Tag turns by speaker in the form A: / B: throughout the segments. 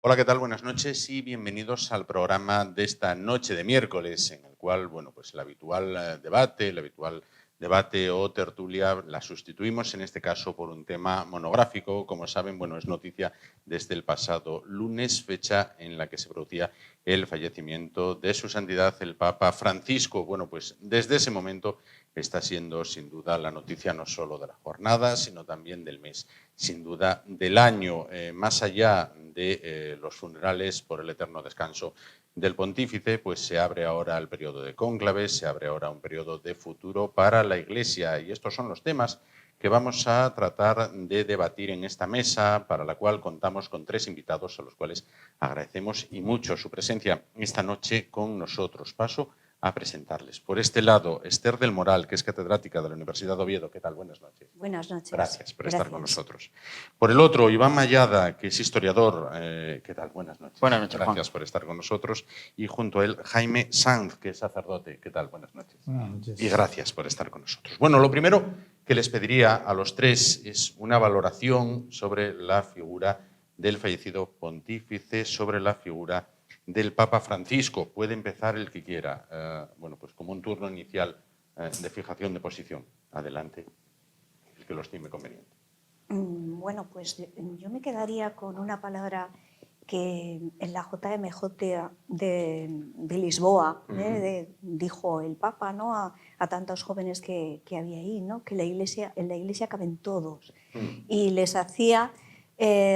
A: Hola, ¿qué tal? Buenas noches y bienvenidos al programa de esta noche de miércoles, en el cual, bueno, pues el habitual debate o tertulia la sustituimos, en este caso, por un tema monográfico. Como saben, bueno, es noticia desde el pasado lunes, fecha en la que se producía el fallecimiento de su santidad, el Papa Francisco. Bueno, pues desde ese momento está siendo, sin duda, la noticia no solo de la jornada, sino también del mes, sin duda, del año. Más allá de los funerales por el eterno descanso del pontífice, pues se abre ahora el periodo de cónclaves, se abre ahora un periodo de futuro para la Iglesia, y estos son los temas que vamos a tratar de debatir en esta mesa, para la cual contamos con 3 invitados, a los cuales agradecemos y mucho su presencia esta noche con nosotros. Paso a presentarles. Por este lado, Esther del Moral, que es catedrática de la Universidad de Oviedo. ¿Qué tal? Buenas noches.
B: Buenas noches.
A: Gracias por estar con nosotros. Por el otro, Iván Mayada, que es historiador. ¿Qué tal? Buenas noches.
C: Buenas noches,
A: Gracias
C: Juan.
A: por estar con nosotros. Y junto a él, Jaime Sanz, que es sacerdote. ¿Qué tal? Buenas noches.
D: Buenas noches.
A: Y gracias por estar con nosotros. Bueno, lo primero que les pediría a los tres es una valoración sobre la figura del fallecido pontífice, sobre la figura del Papa Francisco. Puede empezar el que quiera. Bueno, pues como un turno inicial de fijación de posición. Adelante, el que lo estime conveniente.
B: Bueno, pues yo me quedaría con una palabra que en la JMJ de Lisboa dijo el Papa, ¿no? a tantos jóvenes que había ahí, ¿no? Que en la iglesia caben todos. Y les hacía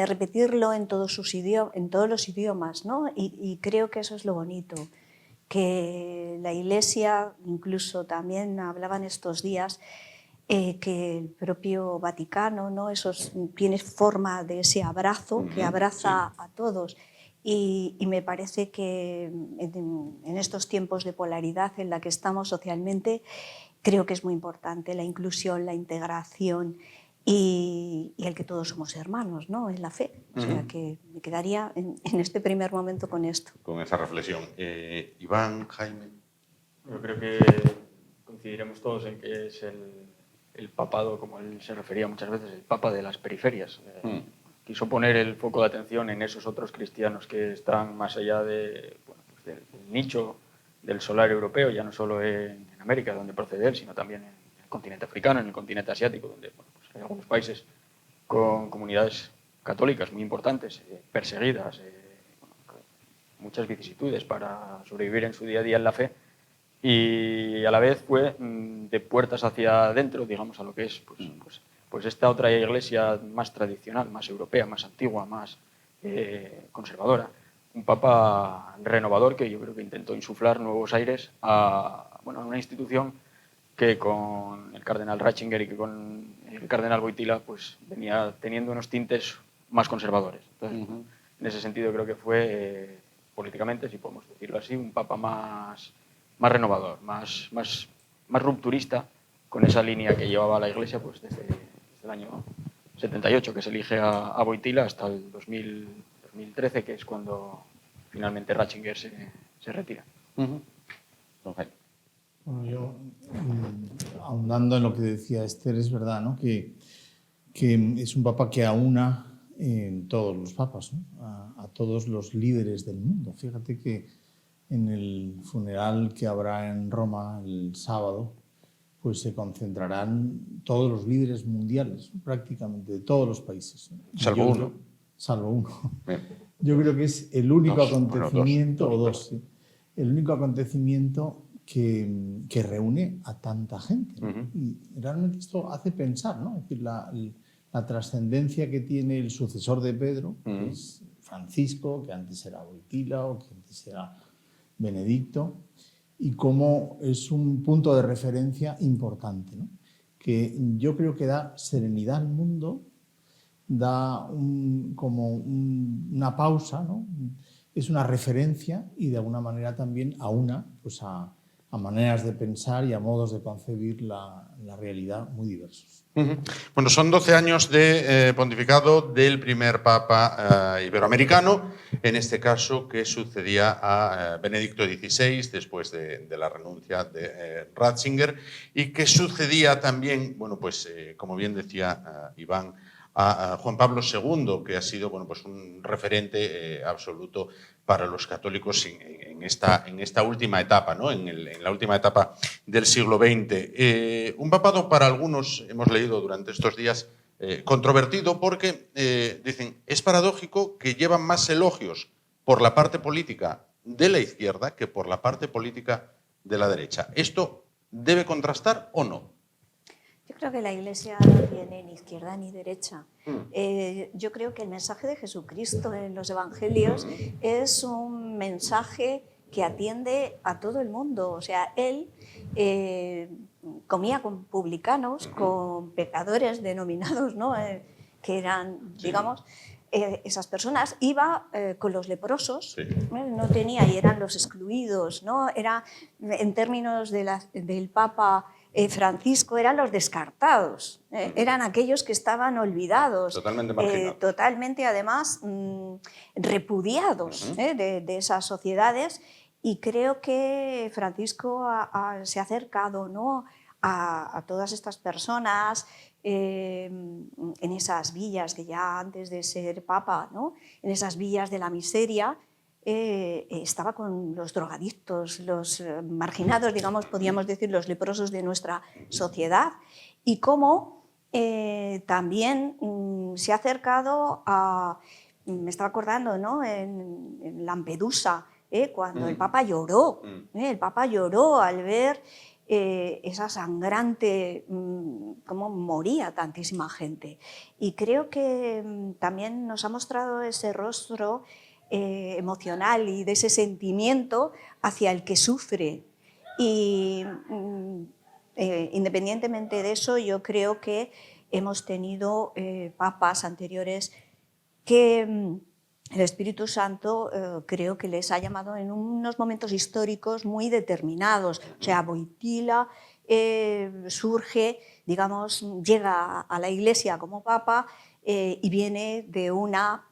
B: repetirlo en todos los idiomas, ¿no? Y creo que eso es lo bonito, que la iglesia, incluso también hablaban estos días, que el propio Vaticano, ¿no? Tiene forma de ese abrazo que abraza a todos. Y me parece que en estos tiempos de polaridad en la que estamos socialmente, creo que es muy importante la inclusión, la integración y el que todos somos hermanos, ¿no? En la fe. O sea, que me quedaría en este primer momento con esto.
A: Con esa reflexión. Iván, Jaime.
C: Yo creo que coincidiremos todos en que es el papado, como él se refería muchas veces, el papa de las periferias. Quiso poner el foco de atención en esos otros cristianos que están más allá del nicho del solar europeo, ya no solo en América, donde procede él, sino también en el continente africano, en el continente asiático, donde pues hay algunos países con comunidades católicas muy importantes, perseguidas, con muchas vicisitudes para sobrevivir en su día a día en la fe. Y a la vez fue de puertas hacia adentro, digamos, a lo que es pues esta otra iglesia más tradicional, más europea, más antigua, más conservadora. Un papa renovador que yo creo que intentó insuflar nuevos aires a una institución que con el cardenal Ratzinger y que con el cardenal Wojtyla pues venía teniendo unos tintes más conservadores. Entonces, en ese sentido creo que fue, políticamente, si podemos decirlo así, un papa más renovador, más rupturista con esa línea que llevaba la Iglesia pues desde el año 78, que se elige a Wojtyla, hasta el 2013, que es cuando finalmente Ratzinger se retira.
D: Bueno, yo, ahondando en lo que decía Esther, es verdad, ¿no? que es un papa que aúna en todos los papas, ¿no? a todos los líderes del mundo. Fíjate que en el funeral que habrá en Roma el sábado, pues se concentrarán todos los líderes mundiales, prácticamente de todos los países.
A: Salvo uno.
D: Salvo uno. Yo creo que es el único acontecimiento, el único acontecimiento que reúne a tanta gente, ¿no? Y realmente esto hace pensar, ¿no? Es decir, la trascendencia que tiene el sucesor de Pedro, que es Francisco, que antes era Wojtyla o que antes era Benedicto, y cómo es un punto de referencia importante, ¿no? Que yo creo que da serenidad al mundo, da una pausa, ¿no? Es una referencia y de alguna manera también aúna pues a maneras de pensar y a modos de concebir la realidad muy diversos.
A: Bueno, son 12 años de pontificado del primer papa iberoamericano, en este caso que sucedía a Benedicto XVI después de la renuncia de Ratzinger, y que sucedía también, bueno, pues como bien decía Iván, a Juan Pablo II, que ha sido bueno, pues un referente absoluto para los católicos en esta última etapa, ¿no? en la última etapa del siglo XX. Un papado para algunos, hemos leído durante estos días, controvertido porque dicen, es paradójico que llevan más elogios por la parte política de la izquierda que por la parte política de la derecha. ¿Esto debe contrastar o no?
B: Yo creo que la Iglesia no tiene ni izquierda ni derecha. Yo creo que el mensaje de Jesucristo en los Evangelios es un mensaje que atiende a todo el mundo. O sea, él comía con publicanos, con pecadores denominados, ¿no? Que eran, digamos, esas personas, iba con los leprosos, no tenía, y eran los excluidos, ¿no? Era, en términos del Papa Francisco, eran los descartados, eran aquellos que estaban olvidados,
A: totalmente marginados,
B: totalmente además repudiados de esas sociedades, y creo que Francisco se ha acercado, ¿no?, a todas estas personas en esas villas que ya antes de ser papa, ¿no?, en esas villas de la miseria, estaba con los drogadictos, los marginados, digamos, podríamos decir, los leprosos de nuestra sociedad, y cómo también se ha acercado a, me estaba acordando, ¿no?, en Lampedusa, cuando el Papa lloró, el Papa lloró al ver esa sangrante, cómo moría tantísima gente. Y creo que también nos ha mostrado ese rostro emocional y de ese sentimiento hacia el que sufre. Y independientemente de eso, yo creo que hemos tenido papas anteriores que el Espíritu Santo creo que les ha llamado en unos momentos históricos muy determinados. O sea, Wojtyła surge, digamos, llega a la Iglesia como papa y viene de una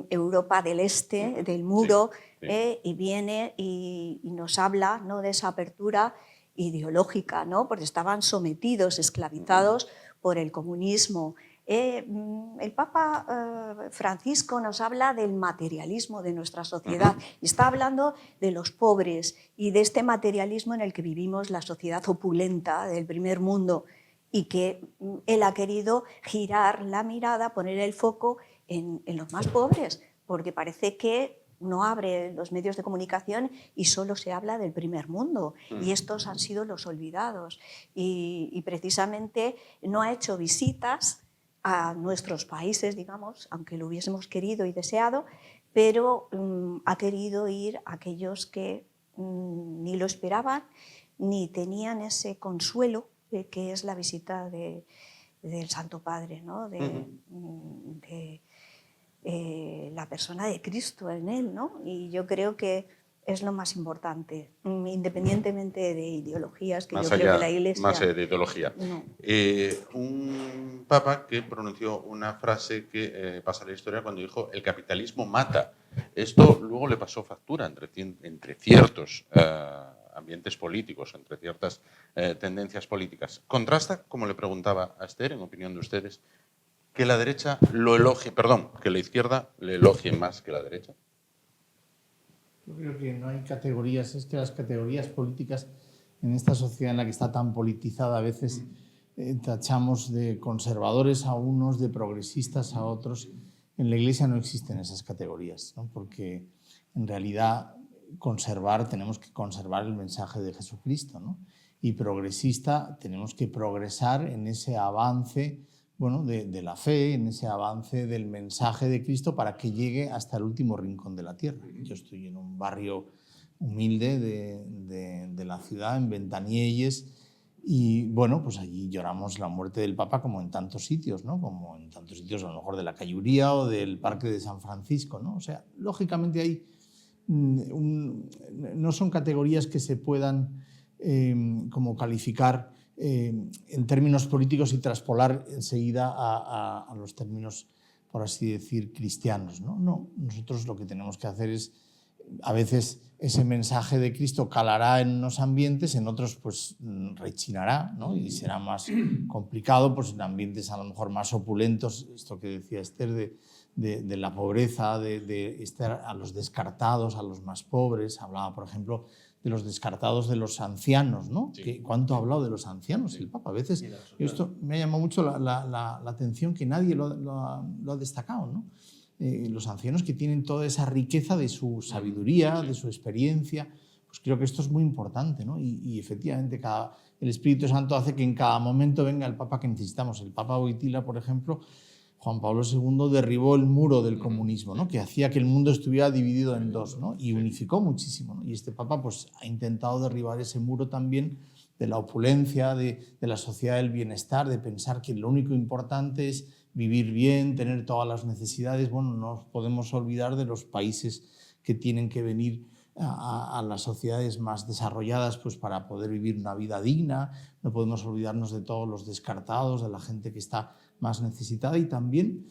B: Europa del Este, del muro, y viene y nos habla, ¿no?, de esa apertura ideológica, ¿no?, porque estaban sometidos, esclavizados por el comunismo. El Papa Francisco nos habla del materialismo de nuestra sociedad y está hablando de los pobres y de este materialismo en el que vivimos, la sociedad opulenta del primer mundo, y que él ha querido girar la mirada, poner el foco en los más pobres, porque parece que no abre los medios de comunicación y solo se habla del primer mundo, y estos han sido los olvidados, y precisamente no ha hecho visitas a nuestros países, digamos, aunque lo hubiésemos querido y deseado, pero ha querido ir a aquellos que ni lo esperaban ni tenían ese consuelo que es la visita del Santo Padre, ¿no?, de la persona de Cristo en él, ¿no? Y yo creo que es lo más importante, independientemente de ideologías, que
A: más
B: yo
A: allá,
B: creo que la Iglesia...
A: Más de ideología.
B: No.
A: Un papa que pronunció una frase que pasa a la historia cuando dijo el capitalismo mata. Esto luego le pasó factura entre ciertos ambientes políticos, entre ciertas tendencias políticas. ¿Contrasta, como le preguntaba a Esther, en opinión de ustedes, que la derecha lo elogie, perdón, que la izquierda le elogie más que la derecha?
D: Yo creo que no hay categorías, es que las categorías políticas en esta sociedad en la que está tan politizada a veces tachamos de conservadores a unos, de progresistas a otros. En la Iglesia no existen esas categorías, ¿no?, porque en realidad tenemos que conservar el mensaje de Jesucristo, ¿no?, y progresista tenemos que progresar en ese avance, bueno, de la fe, en ese avance del mensaje de Cristo para que llegue hasta el último rincón de la tierra. Yo estoy en un barrio humilde de la ciudad, en Ventanielles, y bueno, pues allí lloramos la muerte del Papa como en tantos sitios, ¿no?, como en tantos sitios a lo mejor de la Calle Uría o del Parque de San Francisco, ¿no? O sea, lógicamente hay no son categorías que se puedan como calificar en términos políticos y traspolar enseguida a los términos, por así decir, cristianos, ¿no? No, nosotros lo que tenemos que hacer es a veces ese mensaje de Cristo calará en unos ambientes, en otros pues rechinará, ¿no? Y será más complicado pues, en ambientes a lo mejor más opulentos, esto que decía Esther de la pobreza, de estar a los descartados, a los más pobres. Hablaba, por ejemplo, de los descartados de los ancianos, ¿no?
A: Sí.
D: ¿Cuánto ha hablado de los ancianos el Papa? A veces esto me ha llamado mucho la atención, que nadie lo ha destacado, ¿no? Los ancianos que tienen toda esa riqueza de su sabiduría, de su experiencia, pues creo que esto es muy importante, ¿no? Y efectivamente el Espíritu Santo hace que en cada momento venga el Papa que necesitamos. El Papa Wojtyła, por ejemplo, Juan Pablo II derribó el muro del comunismo, ¿no? Que hacía que el mundo estuviera dividido en dos, ¿no? Y unificó muchísimo, ¿no? Y este Papa pues, ha intentado derribar ese muro también de la opulencia, de la sociedad del bienestar, de pensar que lo único importante es vivir bien, tener todas las necesidades. Bueno, no nos podemos olvidar de los países que tienen que venir a las sociedades más desarrolladas pues, para poder vivir una vida digna. No podemos olvidarnos de todos los descartados, de la gente que está más necesitada, y también,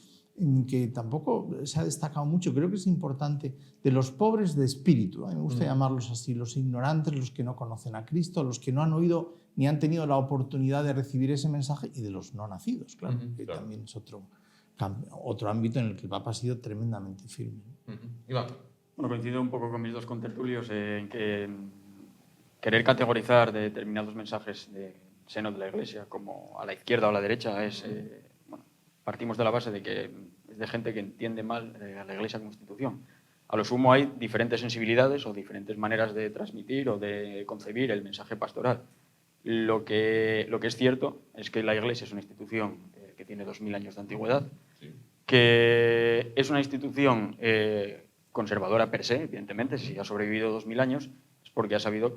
D: que tampoco se ha destacado mucho, creo que es importante, de los pobres de espíritu. A mí me gusta llamarlos así, los ignorantes, los que no conocen a Cristo, los que no han oído ni han tenido la oportunidad de recibir ese mensaje, y de los no nacidos, claro, que también es otro ámbito en el que el Papa ha sido tremendamente firme.
A: Iván.
C: Bueno, coincido un poco con mis dos contertulios en que querer categorizar determinados mensajes de seno de la Iglesia como a la izquierda o a la derecha es... bueno, partimos de la base de que es de gente que entiende mal a la Iglesia como institución. A lo sumo hay diferentes sensibilidades o diferentes maneras de transmitir o de concebir el mensaje pastoral. Lo que es cierto es que la Iglesia es una institución que tiene 2000 años de antigüedad, que es una institución conservadora per se, evidentemente. Si ha sobrevivido 2000 años es porque ha sabido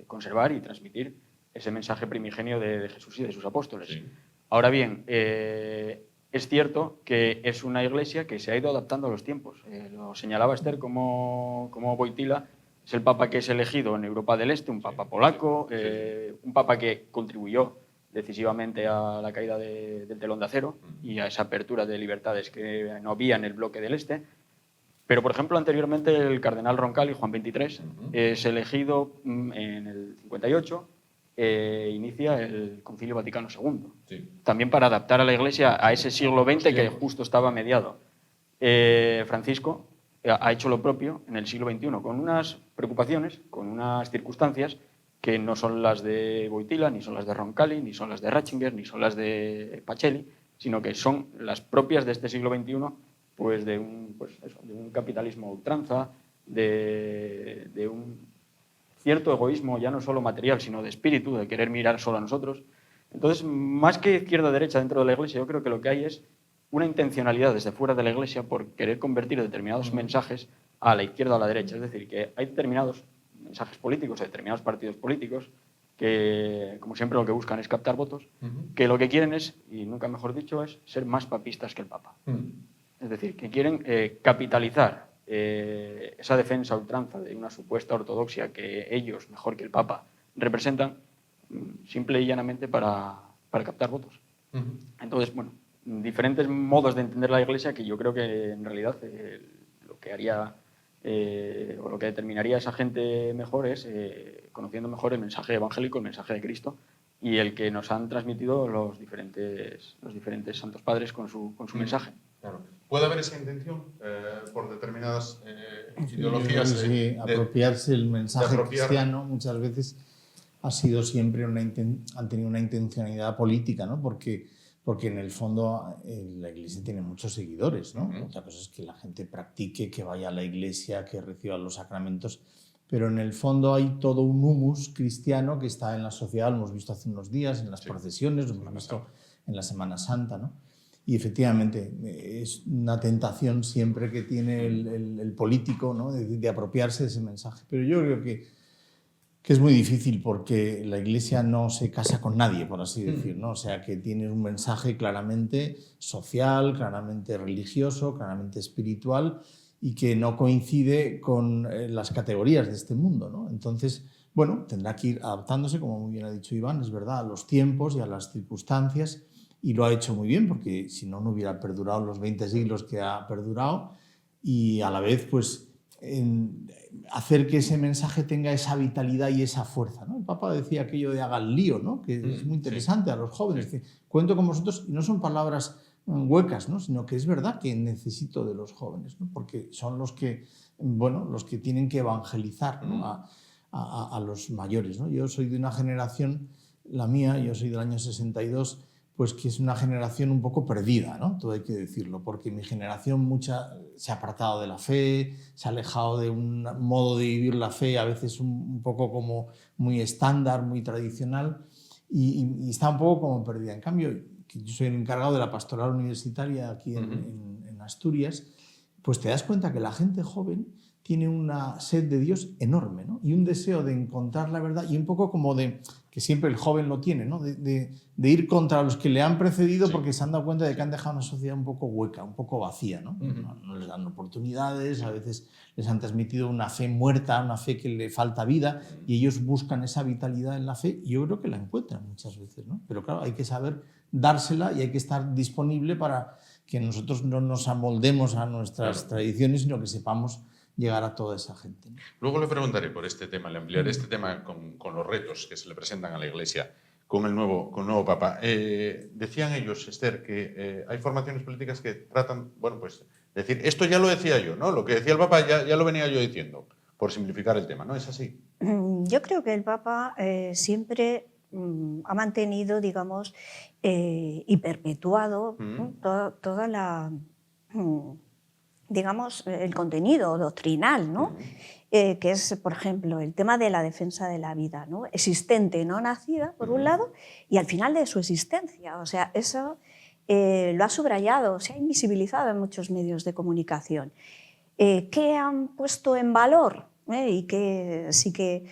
C: conservar y transmitir ese mensaje primigenio de Jesús y de sus apóstoles. Sí. Ahora bien, es cierto que es una Iglesia que se ha ido adaptando a los tiempos. Lo señalaba Esther como Wojtyła es el Papa que es elegido en Europa del Este, un Papa polaco, un Papa que contribuyó decisivamente a la caída del telón de acero y a esa apertura de libertades que no había en el bloque del Este. Pero, por ejemplo, anteriormente el cardenal Roncalli, Juan XXIII, es elegido en el 58, inicia el Concilio Vaticano II. Sí. También para adaptar a la Iglesia a ese siglo XX que justo estaba mediado. Francisco ha hecho lo propio en el siglo XXI, con unas preocupaciones, con unas circunstancias que no son las de Wojtyła, ni son las de Roncalli, ni son las de Ratzinger, ni son las de Pacelli, sino que son las propias de este siglo XXI, pues de un capitalismo a ultranza, de un cierto egoísmo ya no solo material, sino de espíritu, de querer mirar solo a nosotros. Entonces, más que izquierda o derecha dentro de la Iglesia, yo creo que lo que hay es una intencionalidad desde fuera de la Iglesia por querer convertir determinados mensajes a la izquierda o a la derecha. Es decir, que hay determinados mensajes políticos, determinados partidos políticos que, como siempre, lo que buscan es captar votos, que lo que quieren es, y nunca mejor dicho, es ser más papistas que el Papa. Es decir, que quieren capitalizar esa defensa a ultranza de una supuesta ortodoxia que ellos, mejor que el Papa, representan simple y llanamente para captar votos. Entonces, bueno, diferentes modos de entender la Iglesia que yo creo que en realidad lo que haría o lo que determinaría a esa gente mejor es conociendo mejor el mensaje evangélico, el mensaje de Cristo y el que nos han transmitido los diferentes santos padres con su mensaje.
A: Claro. ¿Puede haber esa intención por determinadas ideologías?
D: Sí, apropiarse el mensaje cristiano muchas veces ha sido siempre han tenido una intencionalidad política, ¿no? Porque en el fondo la Iglesia tiene muchos seguidores, ¿no? Otra cosa es que la gente practique, que vaya a la Iglesia, que reciba los sacramentos, pero en el fondo hay todo un humus cristiano que está en la sociedad, lo hemos visto hace unos días en las procesiones, lo hemos visto en la Semana Santa, ¿no? Y efectivamente es una tentación siempre que tiene el político, ¿no? de apropiarse de ese mensaje. Pero yo creo que es muy difícil porque la Iglesia no se casa con nadie, por así decir, ¿no? O sea, que tiene un mensaje claramente social, claramente religioso, claramente espiritual y que no coincide con las categorías de este mundo, ¿no? Entonces, bueno, tendrá que ir adaptándose, como muy bien ha dicho Iván, es verdad, a los tiempos y a las circunstancias. Y lo ha hecho muy bien, porque si no, no hubiera perdurado los 20 siglos que ha perdurado. Y a la vez, pues, hacer que ese mensaje tenga esa vitalidad y esa fuerza, ¿no? El Papa decía aquello de hagan lío, ¿no? Que es muy interesante a los jóvenes. Dice, cuento con vosotros, y no son palabras huecas, ¿no? Sino que es verdad que necesito de los jóvenes, ¿no? Porque son los que, bueno, los que tienen que evangelizar, ¿no? a los mayores, ¿no? Yo soy de una generación, la mía, yo soy del año 62, pues que es una generación un poco perdida, ¿no? Todo hay que decirlo, porque mi generación se ha apartado de la fe, se ha alejado de un modo de vivir la fe a veces un poco como muy estándar, muy tradicional, y está un poco como perdida. En cambio, que yo soy el encargado de la pastoral universitaria aquí en Asturias, pues te das cuenta que la gente joven tiene una sed de Dios enorme, ¿no? Y un deseo de encontrar la verdad y un poco como de, que siempre el joven lo tiene, ¿no? de ir contra los que le han precedido porque se han dado cuenta de que han dejado una sociedad un poco hueca, un poco vacía, ¿no? No les dan oportunidades, a veces les han transmitido una fe muerta, una fe que le falta vida y ellos buscan esa vitalidad en la fe y yo creo que la encuentran muchas veces, ¿no? Pero claro, hay que saber dársela y hay que estar disponible para que nosotros no nos amoldemos a nuestras tradiciones, sino que sepamos llegar a toda esa gente, ¿no?
A: Luego le preguntaré por este tema, le ampliaré este tema con los retos que se le presentan a la Iglesia con el nuevo Papa. Decían ellos, Esther, que hay formaciones políticas que tratan, bueno, pues decir, esto ya lo decía yo, ¿no? Lo que decía el Papa ya lo venía yo diciendo, por simplificar el tema, ¿no? ¿Es así?
B: Yo creo que el Papa siempre ha mantenido, digamos, y perpetuado toda la... digamos, el contenido doctrinal, ¿no? Que es, por ejemplo, el tema de la defensa de la vida, ¿no? Existente, no nacida, por un lado, y al final de su existencia. O sea, eso lo ha subrayado, se ha invisibilizado en muchos medios de comunicación. ¿Qué han puesto en valor? Y que sí que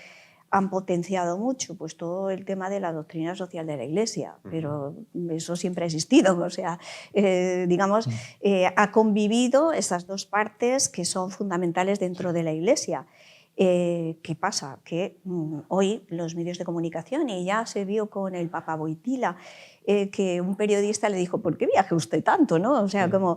B: han potenciado mucho pues todo el tema de la doctrina social de la Iglesia, pero eso siempre ha existido, o sea, digamos, ha convivido esas dos partes que son fundamentales dentro de la Iglesia. ¿Qué pasa? Que hoy los medios de comunicación, y ya se vio con el Papa Wojtyła, que un periodista le dijo, ¿por qué viaja usted tanto? ¿No? O sea, como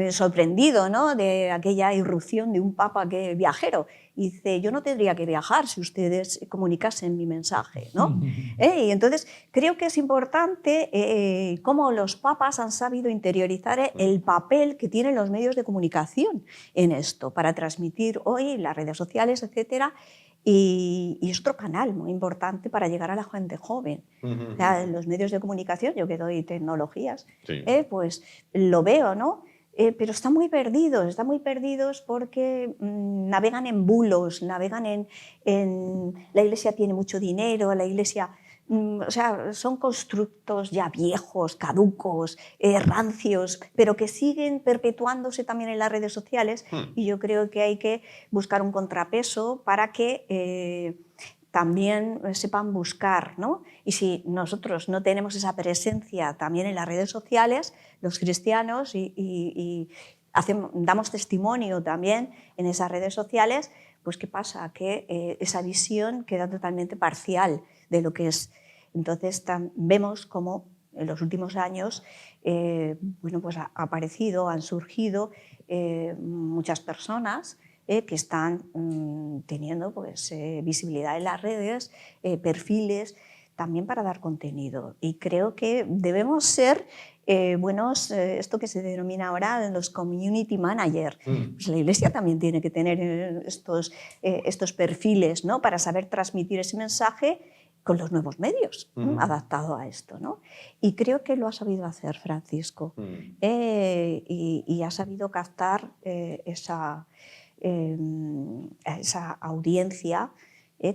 B: sorprendido, ¿no? De aquella irrupción de un Papa que viajero. Y dice, yo no tendría que viajar si ustedes comunicasen mi mensaje, ¿no? Y entonces creo que es importante cómo los papas han sabido interiorizar el papel que tienen los medios de comunicación en esto, para transmitir hoy las redes sociales, etcétera, y es otro canal muy importante para llegar a la gente joven. O sea, los medios de comunicación, yo que doy tecnologías, pues lo veo, ¿no? Pero están muy perdidos porque navegan en bulos, navegan en la Iglesia tiene mucho dinero, la Iglesia... o sea, son constructos ya viejos, caducos, rancios, pero que siguen perpetuándose también en las redes sociales y yo creo que hay que buscar un contrapeso para que también sepan buscar, ¿no? Y si nosotros no tenemos esa presencia también en las redes sociales, los cristianos, y damos testimonio también en esas redes sociales, pues ¿qué pasa? Que esa visión queda totalmente parcial de lo que es. Entonces vemos cómo en los últimos años bueno, pues han surgido muchas personas que están teniendo pues, visibilidad en las redes, perfiles, también para dar contenido. Y creo que debemos ser buenos, esto que se denomina ahora los community managers. Pues la Iglesia también tiene que tener estos perfiles, ¿no? Para saber transmitir ese mensaje con los nuevos medios, adaptado a esto, ¿no? Y creo que lo ha sabido hacer Francisco y ha sabido captar esa audiencia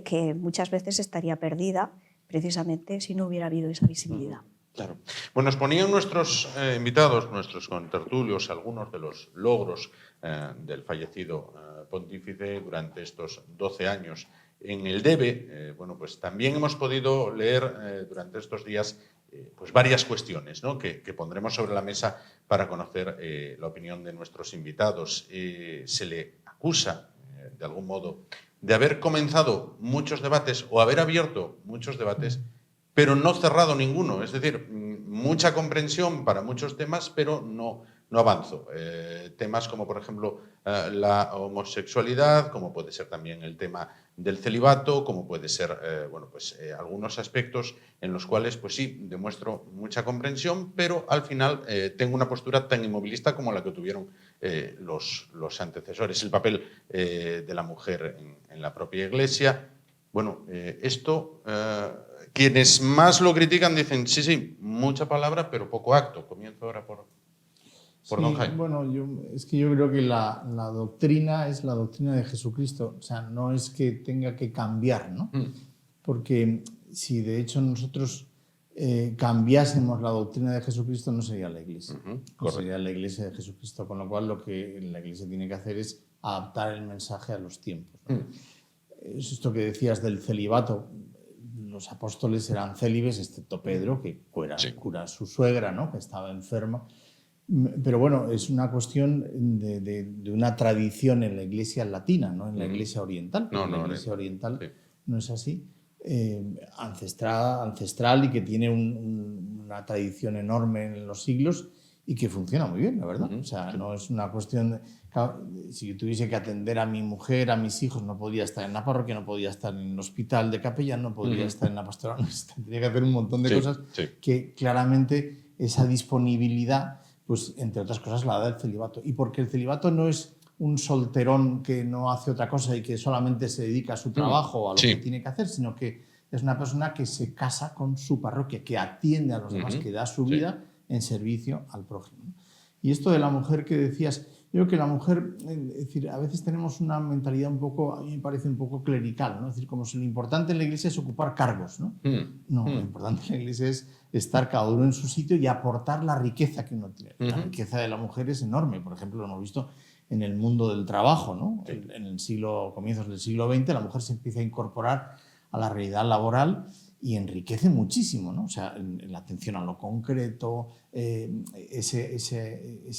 B: que muchas veces estaría perdida precisamente si no hubiera habido esa visibilidad.
A: Claro. Bueno, nos ponían nuestros invitados, nuestros contertulios, algunos de los logros del fallecido pontífice durante estos 12 años en el debe. Bueno, pues también hemos podido leer durante estos días pues varias cuestiones, ¿no? que pondremos sobre la mesa para conocer la opinión de nuestros invitados. Se le acusa, de algún modo, de haber comenzado muchos debates o haber abierto muchos debates, pero no cerrado ninguno. Es decir, mucha comprensión para muchos temas, pero no no avanzo. Temas como, por ejemplo, la homosexualidad, como puede ser también el tema del celibato, como puede ser algunos aspectos en los cuales, pues sí, demuestro mucha comprensión, pero al final tengo una postura tan inmovilista como la que tuvieron los antecesores. El papel de la mujer en la propia Iglesia. Bueno, esto, quienes más lo critican dicen, sí, mucha palabra, pero poco acto. Comienzo ahora por don Jaime.
D: Bueno, yo creo que la doctrina es la doctrina de Jesucristo. O sea, no es que tenga que cambiar, ¿no? Porque si de hecho nosotros cambiásemos la doctrina de Jesucristo, no sería la Iglesia. No sería la Iglesia de Jesucristo. Con lo cual, lo que la Iglesia tiene que hacer es adaptar el mensaje a los tiempos, ¿no? Es esto que decías del celibato. Los apóstoles eran célibes, excepto Pedro, que cura a su suegra, ¿no? Que estaba enferma. Pero bueno, es una cuestión de una tradición en la Iglesia latina, no en la Iglesia oriental. En la Iglesia oriental no es así. Ancestral y que tiene una tradición enorme en los siglos y que funciona muy bien, la verdad. O sea, no es una cuestión... si yo tuviese que atender a mi mujer, a mis hijos, no podría estar en la parroquia, no podría estar en el hospital de capellán, no podría estar en la pastoral, tendría que hacer un montón de cosas que claramente esa disponibilidad, pues entre otras cosas la da el celibato. Y porque el celibato no es un solterón que no hace otra cosa y que solamente se dedica a su trabajo o a lo que tiene que hacer, sino que es una persona que se casa con su parroquia, que atiende a los demás, que da su vida en servicio al prójimo. Y esto de la mujer que decías, yo creo que la mujer, es decir, a veces tenemos una mentalidad un poco, a mí me parece un poco clerical, ¿no? Es decir, como si lo importante en la Iglesia es ocupar cargos, ¿no? No, lo importante en la Iglesia es estar cada uno en su sitio y aportar la riqueza que uno tiene. La riqueza de la mujer es enorme, por ejemplo, lo hemos visto en el mundo del trabajo, ¿no? En el comienzos del siglo XX, la mujer se empieza a incorporar a la realidad laboral y enriquece muchísimo, ¿no? O sea, en la atención a lo concreto, ese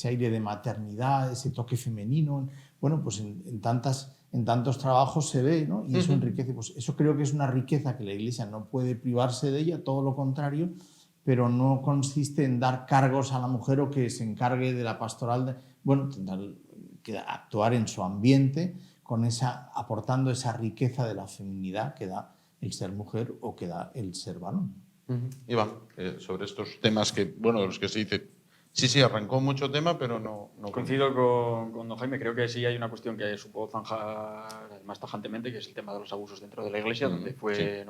D: aire de maternidad, ese toque femenino, bueno, pues en tantos trabajos se ve, ¿no? Y eso enriquece. Pues eso creo que es una riqueza que la Iglesia no puede privarse de ella, todo lo contrario, pero no consiste en dar cargos a la mujer o que se encargue de la pastoral. Bueno, tendrá que actuar en su ambiente, aportando esa riqueza de la feminidad que da el ser mujer o que da el ser varón.
A: Iván, sobre estos temas que, bueno, de los que se dice, sí, arrancó mucho tema, pero no
C: coincido con don Jaime. Creo que sí hay una cuestión que supo zanjar más tajantemente, que es el tema de los abusos dentro de la Iglesia, donde fue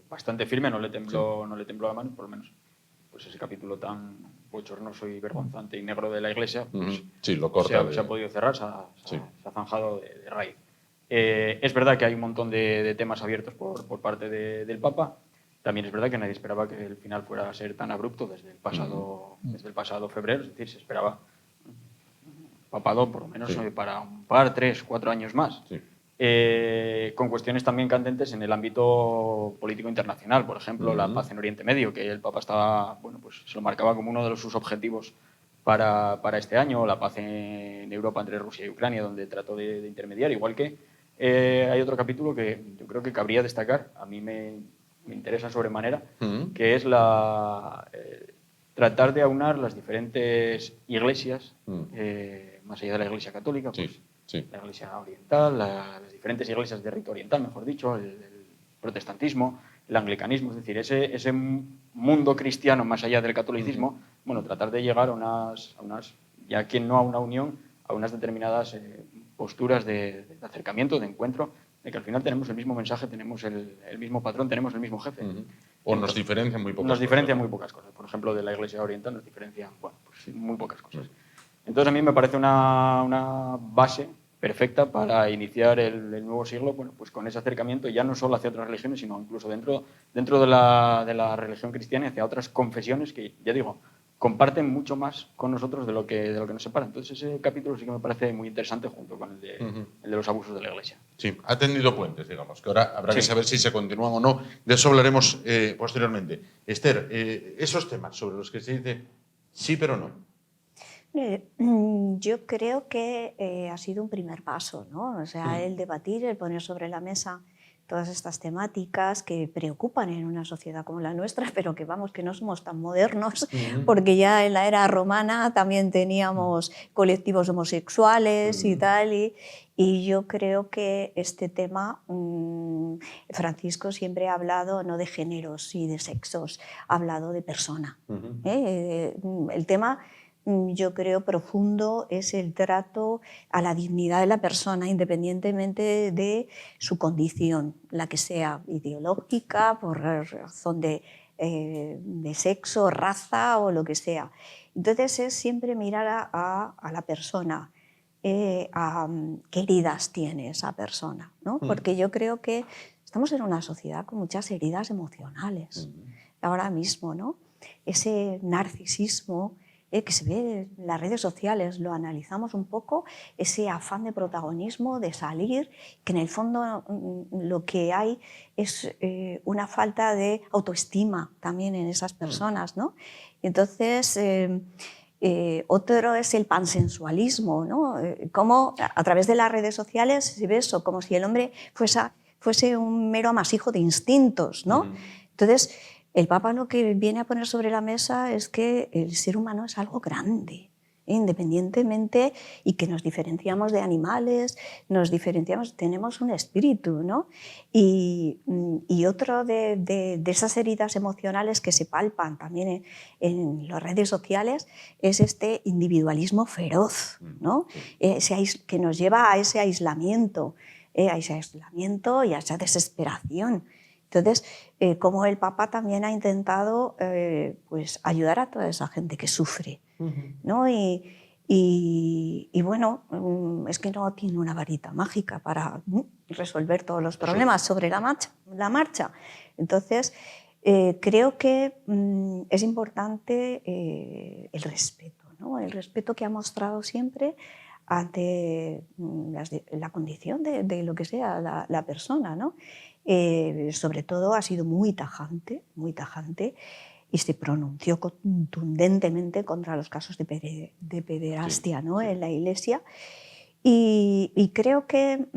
C: bastante firme, no le tembló la mano, por lo menos. Pues ese capítulo tan bochornoso y vergonzante y negro de la Iglesia, pues
A: lo corta
C: se ha podido cerrar, se ha zanjado de raíz. Es verdad que hay un montón de temas abiertos por parte del Papa. También es verdad que nadie esperaba que el final fuera a ser tan abrupto desde el pasado febrero. Es decir, se esperaba papado por lo menos para un par, 3, 4 años más. Con cuestiones también candentes en el ámbito político internacional. Por ejemplo, la paz en Oriente Medio, que el Papa se lo marcaba como uno de sus objetivos para este año. La paz en Europa entre Rusia y Ucrania, donde trató de intermediar. Igual que hay otro capítulo que yo creo que cabría destacar, a mí me interesa sobremanera, que es tratar de aunar las diferentes iglesias, más allá de la Iglesia católica, pues, la Iglesia oriental, las diferentes iglesias de rito oriental, mejor dicho, el protestantismo, el anglicanismo, es decir, ese mundo cristiano más allá del catolicismo, bueno, tratar de llegar a unas, ya que no a una unión, a unas determinadas posturas de acercamiento, de encuentro, de que al final tenemos el mismo mensaje, tenemos el mismo patrón, tenemos el mismo jefe.
A: O nos diferencian muy pocas cosas.
C: Nos diferencian muy pocas cosas. Por ejemplo, de la Iglesia oriental nos diferencian, muy pocas cosas. Entonces a mí me parece una base perfecta para iniciar el nuevo siglo, bueno, pues con ese acercamiento ya no solo hacia otras religiones, sino incluso dentro de la religión cristiana y hacia otras confesiones que, ya digo, comparten mucho más con nosotros de lo que nos separa. Entonces ese capítulo sí que me parece muy interesante junto con el de los abusos de la Iglesia.
A: Sí, ha tendido puentes, digamos, que ahora habrá que saber si se continúan o no. De eso hablaremos posteriormente. Esther, esos temas sobre los que se dice sí pero no.
B: Yo creo que ha sido un primer paso, ¿no? O sea, el debatir, el poner sobre la mesa todas estas temáticas que preocupan en una sociedad como la nuestra, pero que vamos, que no somos tan modernos, porque ya en la era romana también teníamos colectivos homosexuales y tal, y yo creo que este tema, Francisco siempre ha hablado no de géneros y de sexos, ha hablado de persona. El tema, yo creo, profundo es el trato a la dignidad de la persona, independientemente de su condición, la que sea ideológica, por razón de sexo, raza o lo que sea. Entonces es siempre mirar a la persona, qué heridas tiene esa persona, ¿no? Porque yo creo que estamos en una sociedad con muchas heridas emocionales ahora mismo, ¿no? Ese narcisismo que se ve en las redes sociales, lo analizamos un poco, ese afán de protagonismo, de salir, que en el fondo lo que hay es una falta de autoestima también en esas personas, ¿no? Entonces, otro es el pansensualismo, ¿no? Cómo a través de las redes sociales se ve eso, como si el hombre fuese un mero amasijo de instintos, ¿no? Entonces, el Papa lo que viene a poner sobre la mesa es que el ser humano es algo grande, independientemente, y que nos diferenciamos de animales, tenemos un espíritu, ¿no? Y otro de esas heridas emocionales que se palpan también en las redes sociales es este individualismo feroz, ¿no? Que nos lleva a ese aislamiento y a esa desesperación. Entonces, como el Papa también ha intentado pues ayudar a toda esa gente que sufre, ¿no? Y bueno, es que no tiene una varita mágica para resolver todos los problemas sobre la marcha. Entonces, creo que es importante el respeto, ¿no? El respeto que ha mostrado siempre ante la condición de lo que sea la persona, ¿no? Sobre todo ha sido muy tajante y se pronunció contundentemente contra los casos de pederastia, ¿no? En la Iglesia. Y creo que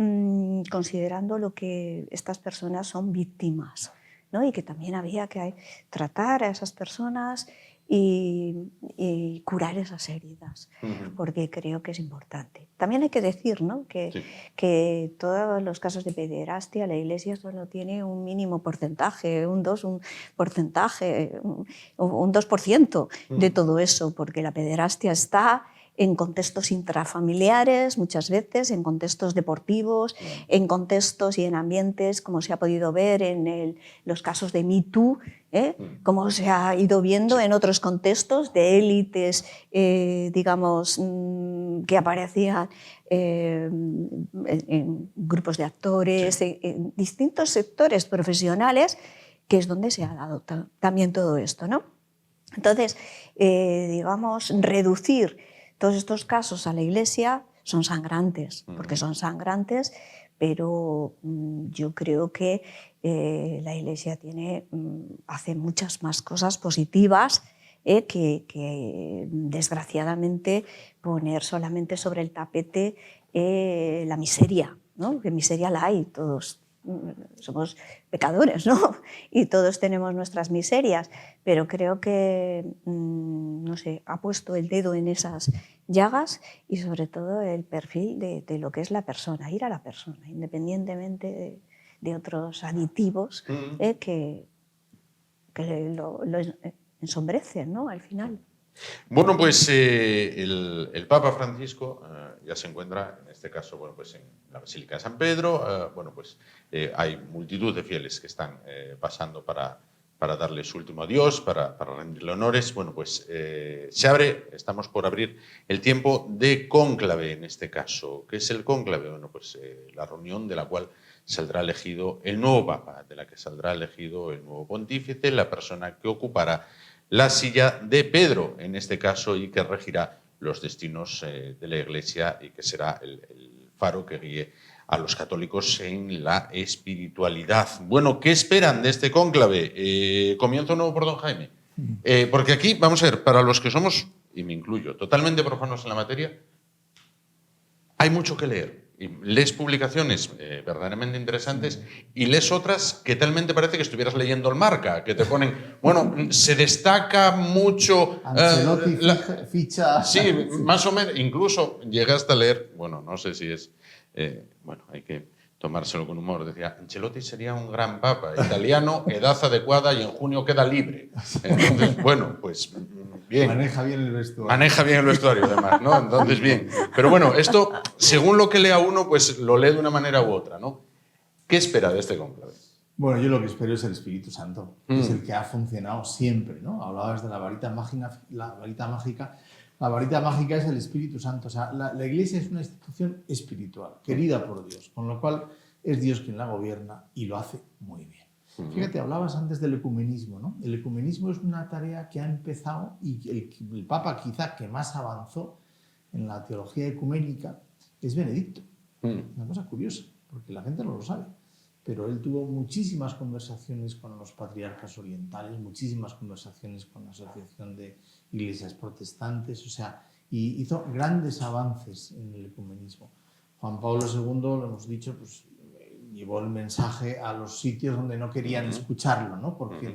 B: considerando lo que estas personas son víctimas, ¿no? Y que también había que tratar a esas personas y curar esas heridas, porque creo que es importante. También hay que decir, ¿no? que todos los casos de pederastia la Iglesia solo tiene un mínimo porcentaje, un 2% de todo eso, porque la pederastia está en contextos intrafamiliares, muchas veces, en contextos deportivos, en contextos y en ambientes, como se ha podido ver en los casos de Me Too, como se ha ido viendo en otros contextos de élites, digamos, que aparecían en grupos de actores, en distintos sectores profesionales, que es donde se ha dado también todo esto, ¿no? Entonces, digamos, reducir todos estos casos a la Iglesia son sangrantes, porque son sangrantes, pero yo creo que la Iglesia hace muchas más cosas positivas que desgraciadamente poner solamente sobre el tapete la miseria, ¿no? Que miseria la hay, todos somos pecadores, ¿no? Y todos tenemos nuestras miserias, pero creo que, no sé, ha puesto el dedo en esas llagas y sobre todo el perfil de lo que es la persona, ir a la persona, independientemente de otros aditivos que lo ensombrecen, ¿no? Al final.
A: Bueno, pues el Papa Francisco ya se encuentra, en este caso, bueno, pues en la Basílica de San Pedro. Bueno, pues hay multitud de fieles que están pasando para darle su último adiós, para rendirle honores. Bueno, pues estamos por abrir el tiempo de cónclave en este caso. ¿Qué es el cónclave? Bueno, pues la reunión de la cual saldrá elegido el nuevo Papa, de la que saldrá elegido el nuevo pontífice, la persona que ocupará la silla de Pedro, en este caso, y que regirá los destinos de la Iglesia y que será el faro que guíe a los católicos en la espiritualidad. Bueno, ¿qué esperan de este cónclave? Comienzo nuevo por don Jaime. Porque aquí, vamos a ver, para los que somos, y me incluyo, totalmente profanos en la materia, hay mucho que leer. Y lees publicaciones verdaderamente interesantes y lees otras que talmente parece que estuvieras leyendo el Marca, que te ponen, bueno, se destaca mucho...
D: Ancelotti ficha...
A: Sí, más o menos, incluso llegué hasta leer, bueno, no sé si es... bueno, hay que tomárselo con humor. Decía, Ancelotti sería un gran papa, italiano, edad adecuada y en junio queda libre. Entonces, bueno, pues bien.
D: Maneja bien el vestuario.
A: Maneja bien el vestuario, además, ¿no? Entonces, bien. Pero bueno, esto, según lo que lea uno, pues lo lee de una manera u otra, ¿no? ¿Qué espera de este cónclave?
D: Bueno, yo lo que espero es el Espíritu Santo, que es el que ha funcionado siempre, ¿no? Hablabas de la varita mágica. La varita mágica es el Espíritu Santo. O sea, la Iglesia es una institución espiritual, querida por Dios, con lo cual es Dios quien la gobierna y lo hace muy bien. Fíjate, hablabas antes del ecumenismo, ¿no? El ecumenismo es una tarea que ha empezado y el Papa quizá que más avanzó en la teología ecuménica es Benedicto. Una cosa curiosa, porque la gente no lo sabe. Pero él tuvo muchísimas conversaciones con los patriarcas orientales, muchísimas conversaciones con la Asociación de Iglesias Protestantes, o sea, y hizo grandes avances en el ecumenismo. Juan Pablo II, lo hemos dicho, pues llevó el mensaje a los sitios donde no querían escucharlo, ¿no? Porque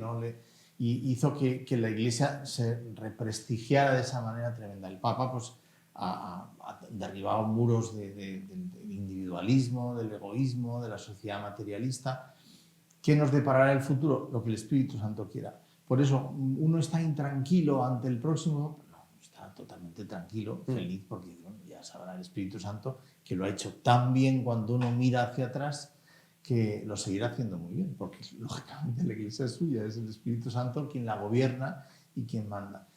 D: y hizo que la Iglesia se represtigiara de esa manera tremenda. El Papa, pues, derribaba muros del individualismo, del egoísmo, de la sociedad materialista. ¿Qué nos deparará el futuro? Lo que el Espíritu Santo quiera. Por eso, uno está intranquilo ante el próximo, no, está totalmente tranquilo, feliz, porque bueno, ya sabrá el Espíritu Santo que lo ha hecho tan bien cuando uno mira hacia atrás que lo seguirá haciendo muy bien, porque lógicamente la Iglesia es suya, es el Espíritu Santo quien la gobierna y quien manda.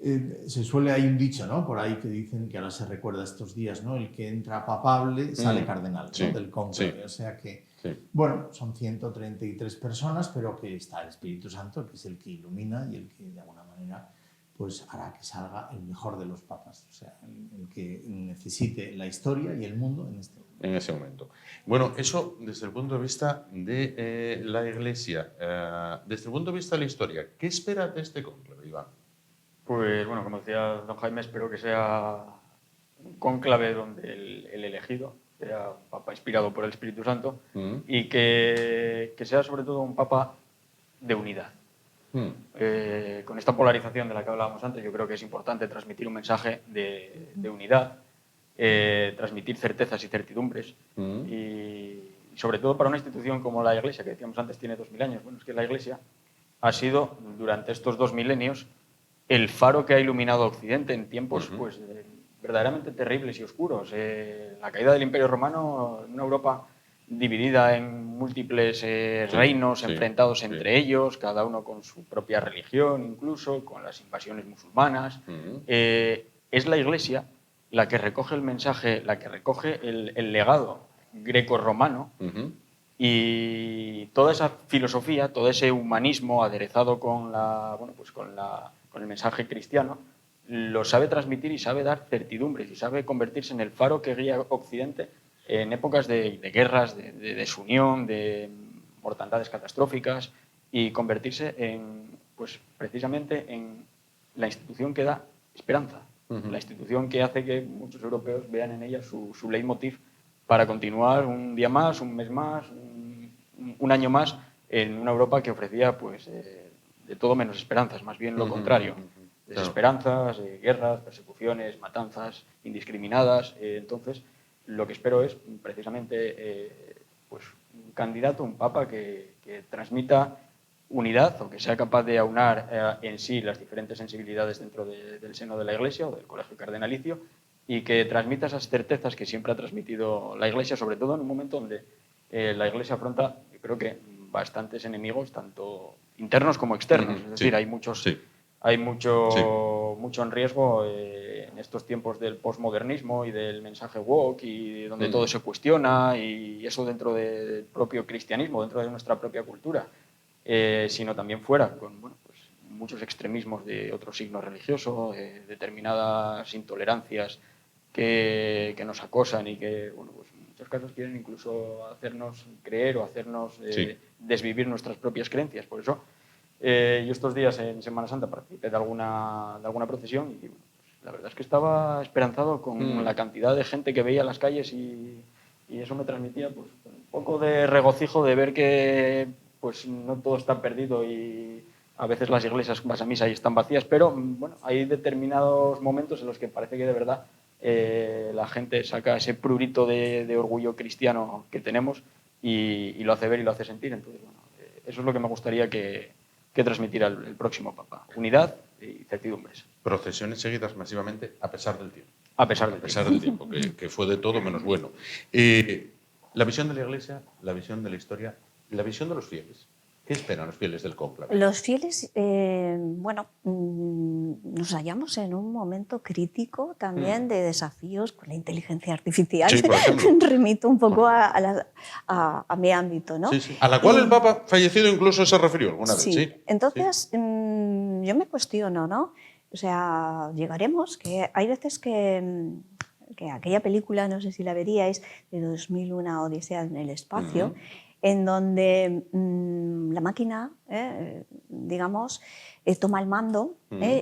D: Hay un dicho, ¿no? Por ahí que dicen, que ahora se recuerda estos días, ¿no? El que entra papable sale cardenal, ¿no? Del cónclave. Sí. O sea que, bueno, son 133 personas, pero que está el Espíritu Santo, que es el que ilumina y el que de alguna manera pues hará que salga el mejor de los papas, o sea, el que necesite la historia y el mundo en este momento.
A: En ese momento. Bueno, eso desde el punto de vista de la Iglesia, desde el punto de vista de la historia, ¿qué espera de este cónclave, Iván?
C: Pues bueno, como decía don Jaime, espero que sea un cónclave donde el elegido sea un papa inspirado por el Espíritu Santo y que sea sobre todo un papa de unidad. Con esta polarización de la que hablábamos antes, yo creo que es importante transmitir un mensaje de unidad, transmitir certezas y certidumbres y sobre todo para una institución como la Iglesia, que decíamos antes tiene 2000 años. Bueno, es que la Iglesia ha sido durante estos 2 milenios el faro que ha iluminado a Occidente en tiempos pues, verdaderamente terribles y oscuros. La caída del Imperio Romano en una Europa dividida en múltiples reinos enfrentados entre ellos, cada uno con su propia religión, incluso con las invasiones musulmanas. Es la Iglesia la que recoge el mensaje, la que recoge el legado greco-romano y toda esa filosofía, todo ese humanismo aderezado con el mensaje cristiano, lo sabe transmitir y sabe dar certidumbres y sabe convertirse en el faro que guía a Occidente en épocas de guerras, de desunión, de mortandades catastróficas y convertirse pues, precisamente en la institución que da esperanza, la institución que hace que muchos europeos vean en ella su leitmotiv para continuar un día más, un mes más, un año más en una Europa que ofrecía pues, de todo menos esperanzas, más bien lo contrario. Desesperanzas, guerras, persecuciones, matanzas indiscriminadas. Entonces, lo que espero es precisamente pues, un candidato, un papa que transmita unidad o que sea capaz de aunar en sí las diferentes sensibilidades dentro del seno de la Iglesia o del colegio cardenalicio y que transmita esas certezas que siempre ha transmitido la Iglesia, sobre todo en un momento donde la Iglesia afronta, yo creo que, bastantes enemigos, tanto internos como externos. Es decir, hay mucho en riesgo en estos tiempos del posmodernismo y del mensaje woke y donde todo se cuestiona y eso dentro del propio cristianismo, dentro de nuestra propia cultura, sino también fuera, con pues, muchos extremismos de otro signo religioso, determinadas intolerancias que nos acosan y que, bueno, pues en muchos casos quieren incluso hacernos creer o hacernos desvivir nuestras propias creencias. Por eso, yo estos días en Semana Santa participé de alguna procesión y bueno, pues, la verdad es que estaba esperanzado con la cantidad de gente que veía en las calles y eso me transmitía pues, un poco de regocijo de ver que pues, no todo está perdido y a veces las iglesias vas a misa y están vacías, pero bueno, hay determinados momentos en los que parece que de verdad la gente saca ese prurito de orgullo cristiano que tenemos y lo hace ver y lo hace sentir. Entonces, bueno, eso es lo que me gustaría que transmitiera el próximo Papa. Unidad y certidumbres.
A: Procesiones seguidas masivamente a pesar del tiempo.
C: A pesar del
A: tiempo, que fue de todo menos bueno. La visión de la Iglesia, la visión de la historia, la visión de los fieles. ¿Qué esperan los fieles del cónclave?
B: Los fieles, bueno, nos hallamos en un momento crítico también de desafíos con la inteligencia artificial.
A: Sí, por ejemplo.
B: Remito un poco a mi ámbito, ¿no?
A: Sí, sí. A la cual el Papa fallecido incluso se refirió alguna vez. Sí.
B: Entonces, yo me cuestiono, ¿no? O sea, llegaremos, que hay veces que aquella película, no sé si la veríais, de 2001 Odisea en el espacio, en donde la máquina, digamos, toma el mando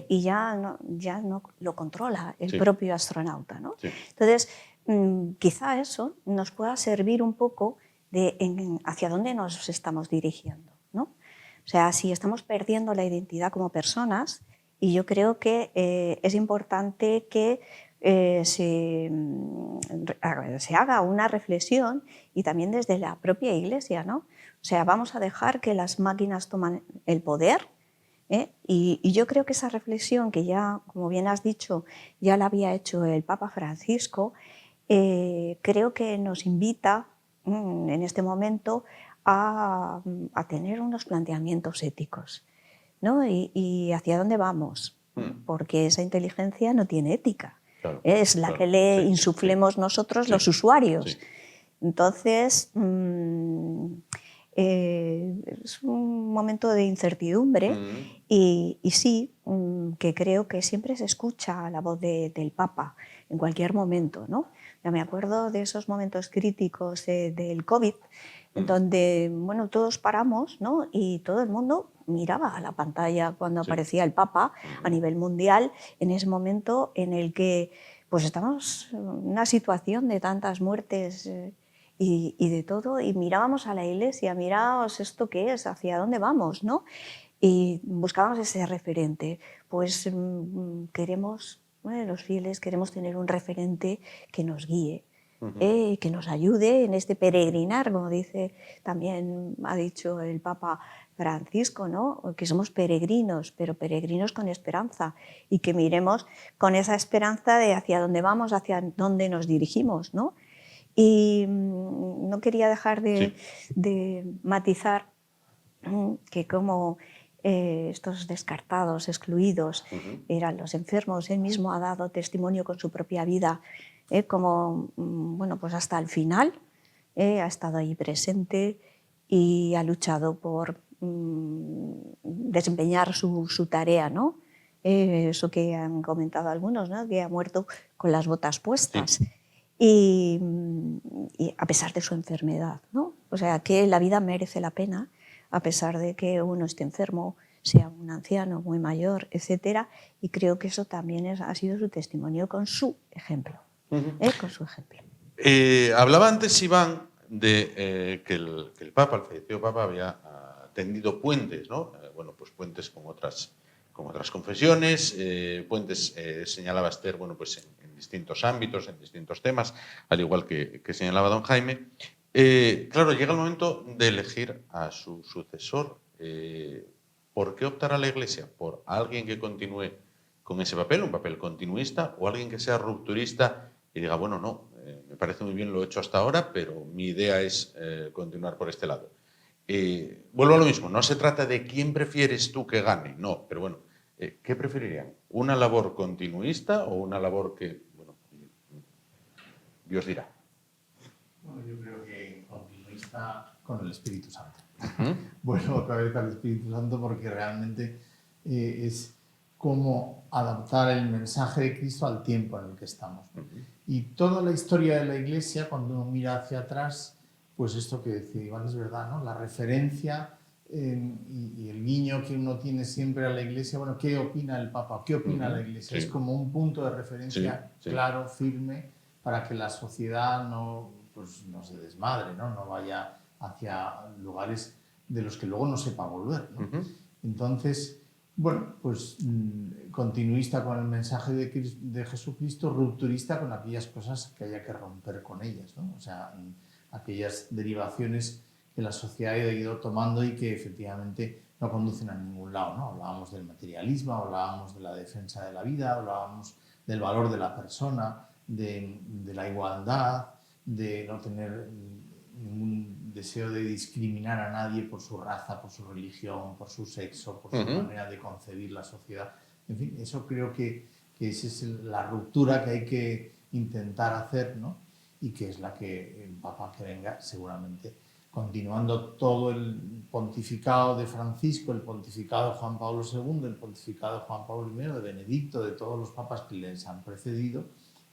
B: y ya no lo controla el propio astronauta, ¿no? Sí. Entonces, quizá eso nos pueda servir un poco hacia dónde nos estamos dirigiendo, ¿no? O sea, si estamos perdiendo la identidad como personas, y yo creo que es importante que se haga una reflexión y también desde la propia Iglesia, ¿no? O sea, vamos a dejar que las máquinas toman el poder, y yo creo que esa reflexión que ya, como bien has dicho, ya la había hecho el Papa Francisco, creo que nos invita en este momento a tener unos planteamientos éticos, ¿no? Y hacia dónde vamos, porque esa inteligencia no tiene ética. Claro, es la que le insuflemos nosotros los usuarios. Sí. Entonces, es un momento de incertidumbre y sí, que creo que siempre se escucha la voz del Papa en cualquier momento, ¿no? Ya me acuerdo de esos momentos críticos del COVID, en donde, bueno, todos paramos, ¿no? Y todo el mundo miraba a la pantalla cuando aparecía el Papa a nivel mundial, en ese momento en el que pues estamos en una situación de tantas muertes y de todo, y mirábamos a la Iglesia, mirábamos esto qué es, hacia dónde vamos, ¿no? Y buscábamos ese referente. Pues queremos, los fieles, queremos tener un referente que nos guíe, que nos ayude en este peregrinar, como dice también ha dicho el Papa Francisco, ¿no? Que somos peregrinos, pero peregrinos con esperanza, y que miremos con esa esperanza de hacia dónde vamos, hacia dónde nos dirigimos, ¿no? Y no quería dejar de matizar que como estos descartados, excluidos, eran los enfermos, él mismo ha dado testimonio con su propia vida, como, bueno, pues hasta el final ha estado ahí presente y ha luchado por desempeñar su tarea, ¿no? Eso que han comentado algunos, ¿no? Que ha muerto con las botas puestas. Sí. Y a pesar de su enfermedad, ¿no? O sea, que la vida merece la pena, a pesar de que uno esté enfermo, sea un anciano muy mayor, etc. Y creo que eso también ha sido su testimonio con su ejemplo. Con su ejemplo.
A: Hablaba antes, Iván, de que el Papa, el fallecido Papa, había tendido puentes, ¿no? Bueno, pues puentes con otras confesiones, puentes, señalaba Esther, bueno, pues en distintos ámbitos, en distintos temas, al igual que señalaba don Jaime. Claro, llega el momento de elegir a su sucesor. ¿Por qué optará la Iglesia? ¿Por alguien que continúe con ese papel, un papel continuista, o alguien que sea rupturista y diga, bueno, no, me parece muy bien lo hecho hasta ahora, pero mi idea es continuar por este lado? Vuelvo a lo mismo, no se trata de quién prefieres tú que gane, no, pero bueno, ¿qué preferirían? ¿Una labor continuista o una labor que, bueno, Dios dirá?
D: Bueno, yo creo que continuista con el Espíritu Santo. Bueno, otra vez al Espíritu Santo, porque realmente es cómo adaptar el mensaje de Cristo al tiempo en el que estamos. Y toda la historia de la Iglesia, cuando uno mira hacia atrás, pues esto que decía Iván es verdad, ¿no? La referencia y el guiño que uno tiene siempre a la Iglesia, bueno, ¿qué opina el Papa? ¿Qué opina la Iglesia?
A: Sí.
D: Es como un punto de referencia
A: Sí.
D: claro, firme, para que la sociedad no se desmadre, no vaya hacia lugares de los que luego no sepa volver, ¿no? Entonces, bueno, pues continuista con el mensaje de Jesucristo, rupturista con aquellas cosas que haya que romper con ellas, ¿no? O sea, aquellas derivaciones que la sociedad ha ido tomando y que efectivamente no conducen a ningún lado, ¿no? Hablábamos del materialismo, hablábamos de la defensa de la vida, hablábamos del valor de la persona, de la igualdad, de no tener ningún deseo de discriminar a nadie por su raza, por su religión, por su sexo, por su manera de concebir la sociedad. En fin, eso creo que esa es la ruptura que hay que intentar hacer, ¿no? Y que es la que el Papa que venga seguramente, continuando todo el pontificado de Francisco, el pontificado de Juan Pablo II, el pontificado de Juan Pablo I, de Benedicto, de todos los papas que les han precedido,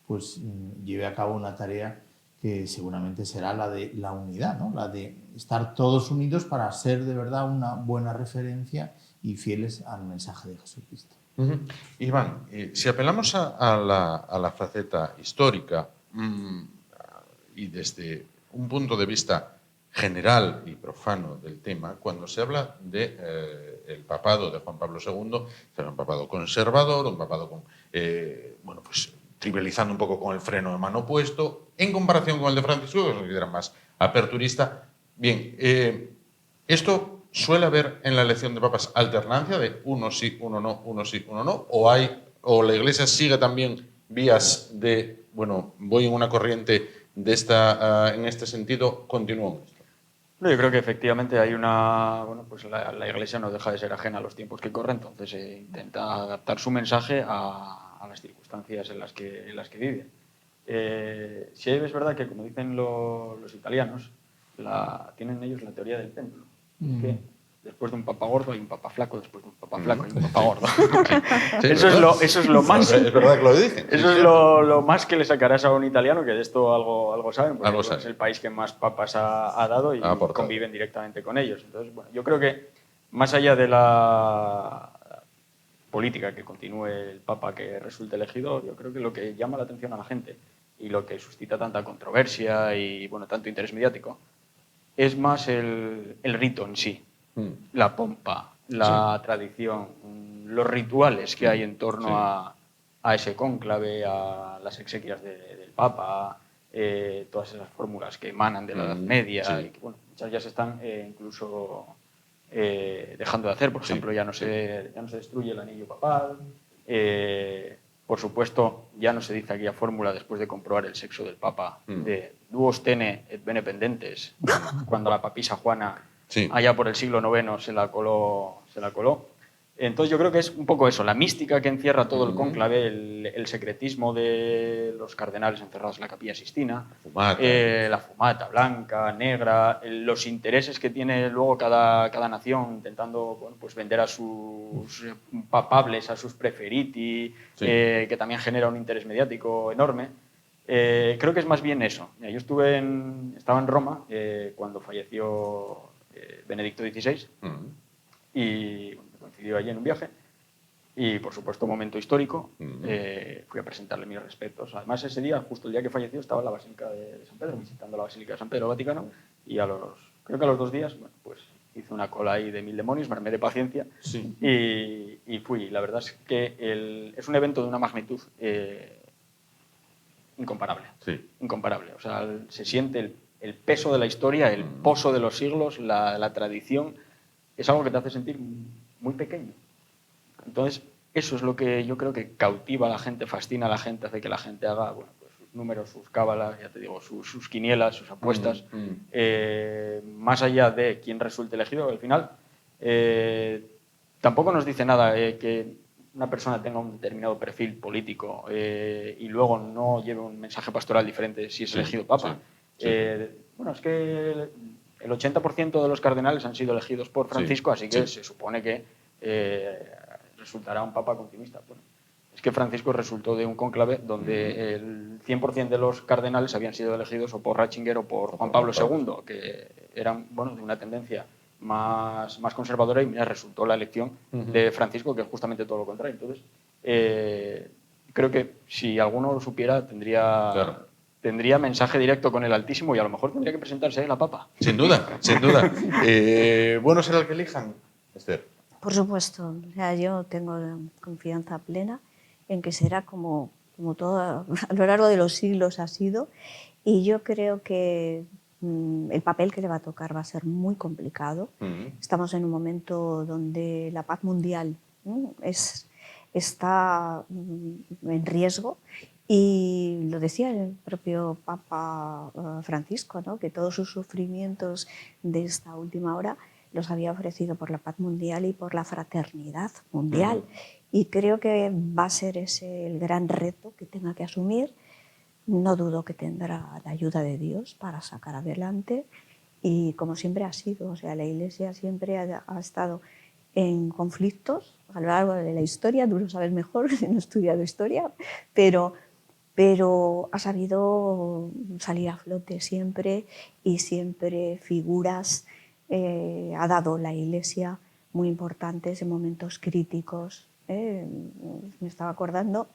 D: pues lleve a cabo una tarea que seguramente será la de la unidad, ¿no? La de estar todos unidos para ser de verdad una buena referencia y fieles al mensaje de Jesucristo.
A: Iván, si apelamos a la faceta histórica y desde un punto de vista general y profano del tema, cuando se habla de el papado de Juan Pablo II, será un papado conservador, un papado con, bueno, pues trivializando un poco con el freno de mano puesto, en comparación con el de Francisco, que se considera más aperturista. Bien, esto suele haber en la elección de papas alternancia de uno sí, uno no, uno sí, uno no, o la Iglesia sigue también vías de, bueno, voy en una corriente de esta, en este sentido, continúo.
C: No, yo creo que efectivamente hay una... Bueno, pues la Iglesia no deja de ser ajena a los tiempos que corren, entonces intenta adaptar su mensaje a las circunstancias en las que vive. Sí es verdad que, como dicen los italianos, tienen ellos la teoría del péndulo. Que después de un papa gordo hay un papa flaco, después de un papa flaco hay un papa gordo.
A: Sí,
C: eso es lo más...
A: Es verdad que lo dicen.
C: Eso es lo más que le sacarás a un italiano, que de esto algo saben, porque
A: Algo
C: es el país que más papas ha dado y conviven directamente con ellos. Entonces, bueno, yo creo que más allá de la política que continúe el papa que resulte elegido, yo creo que lo que llama la atención a la gente y lo que suscita tanta controversia y, bueno, tanto interés mediático es más el rito en sí, la pompa, la tradición, los rituales que hay en torno a ese cónclave, a las exequias del Papa, todas esas fórmulas que emanan de la Edad Media y que, bueno, muchas ya se están incluso dejando de hacer. Por ejemplo, ya no se destruye el anillo papal. Por supuesto, ya no se dice aquella fórmula después de comprobar el sexo del Papa de duos tene et bene pendentes, cuando la papisa Juana, allá por el siglo IX, se la coló. Entonces yo creo que es un poco eso, la mística que encierra todo el cónclave, el secretismo de los cardenales encerrados en la Capilla Sixtina, la fumata blanca, negra, los intereses que tiene luego cada nación intentando, bueno, pues vender a sus papables, a sus preferiti, que también genera un interés mediático enorme. Creo que es más bien eso. Yo estaba en Roma cuando falleció Benedicto XVI y coincidió allí en un viaje y, por supuesto, momento histórico. Fui a presentarle mis respetos. Además, ese día, justo el día que falleció, estaba en la Basílica de San Pedro, visitando la Basílica de San Pedro Vaticano, y creo que a los 2 días, bueno, pues hice una cola ahí de 1000 demonios, me armé de paciencia y fui. La verdad es que es un evento de una magnitud incomparable. Incomparable. O sea, se siente el peso de la historia, el pozo de los siglos, la tradición. Es algo que te hace sentir muy pequeño. Entonces, eso es lo que yo creo que cautiva a la gente, fascina a la gente, hace que la gente haga, bueno, pues, sus números, sus cábalas, ya te digo, sus quinielas, sus apuestas. Más allá de quién resulte elegido, al final tampoco nos dice nada que una persona tenga un determinado perfil político y luego no lleve un mensaje pastoral diferente si es elegido papa. Bueno, es que el 80% de los cardenales han sido elegidos por Francisco, así que se supone que resultará un papa continuista. Bueno, es que Francisco resultó de un cónclave donde el 100% de los cardenales habían sido elegidos o por Ratzinger o por Juan Pablo II, que eran, bueno, de una tendencia más conservadora, y mira, resultó la elección de Francisco, que es justamente todo lo contrario. Entonces, creo que si alguno lo supiera, tendría mensaje directo con el Altísimo, y a lo mejor tendría que presentarse la Papa.
A: Sin duda, sin duda. ¿Bueno será el que elijan, Esther?
B: Por supuesto, o sea, yo tengo confianza plena en que será como todo a lo largo de los siglos ha sido, y yo creo que el papel que le va a tocar va a ser muy complicado. Estamos en un momento donde la paz mundial está en riesgo, y lo decía el propio Papa Francisco, ¿no? Que todos sus sufrimientos de esta última hora los había ofrecido por la paz mundial y por la fraternidad mundial. Y creo que va a ser ese el gran reto que tenga que asumir. No dudo que tendrá la ayuda de Dios para sacar adelante, y como siempre ha sido, o sea, la Iglesia siempre ha estado en conflictos a lo largo de la historia. Tú lo sabes mejor, no he estudiado historia, pero ha sabido salir a flote siempre, y siempre figuras ha dado la Iglesia muy importantes en momentos críticos. Me estaba acordando,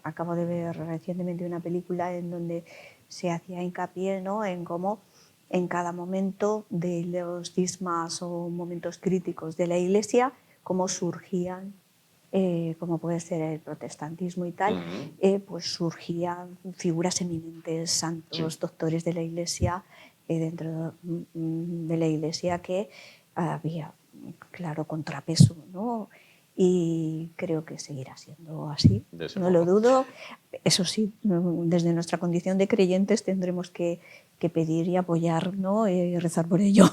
B: acabo de ver recientemente una película en donde se hacía hincapié, ¿no?, en cómo en cada momento de los cismas o momentos críticos de la Iglesia, cómo surgían, como puede ser el protestantismo y tal, pues surgían figuras eminentes, santos, doctores de la Iglesia, dentro de la Iglesia, que había, claro, contrapeso, ¿no? Y creo que seguirá siendo así, no lo dudo. Eso sí, desde nuestra condición de creyentes tendremos que pedir y apoyar, ¿no?, y rezar por ello.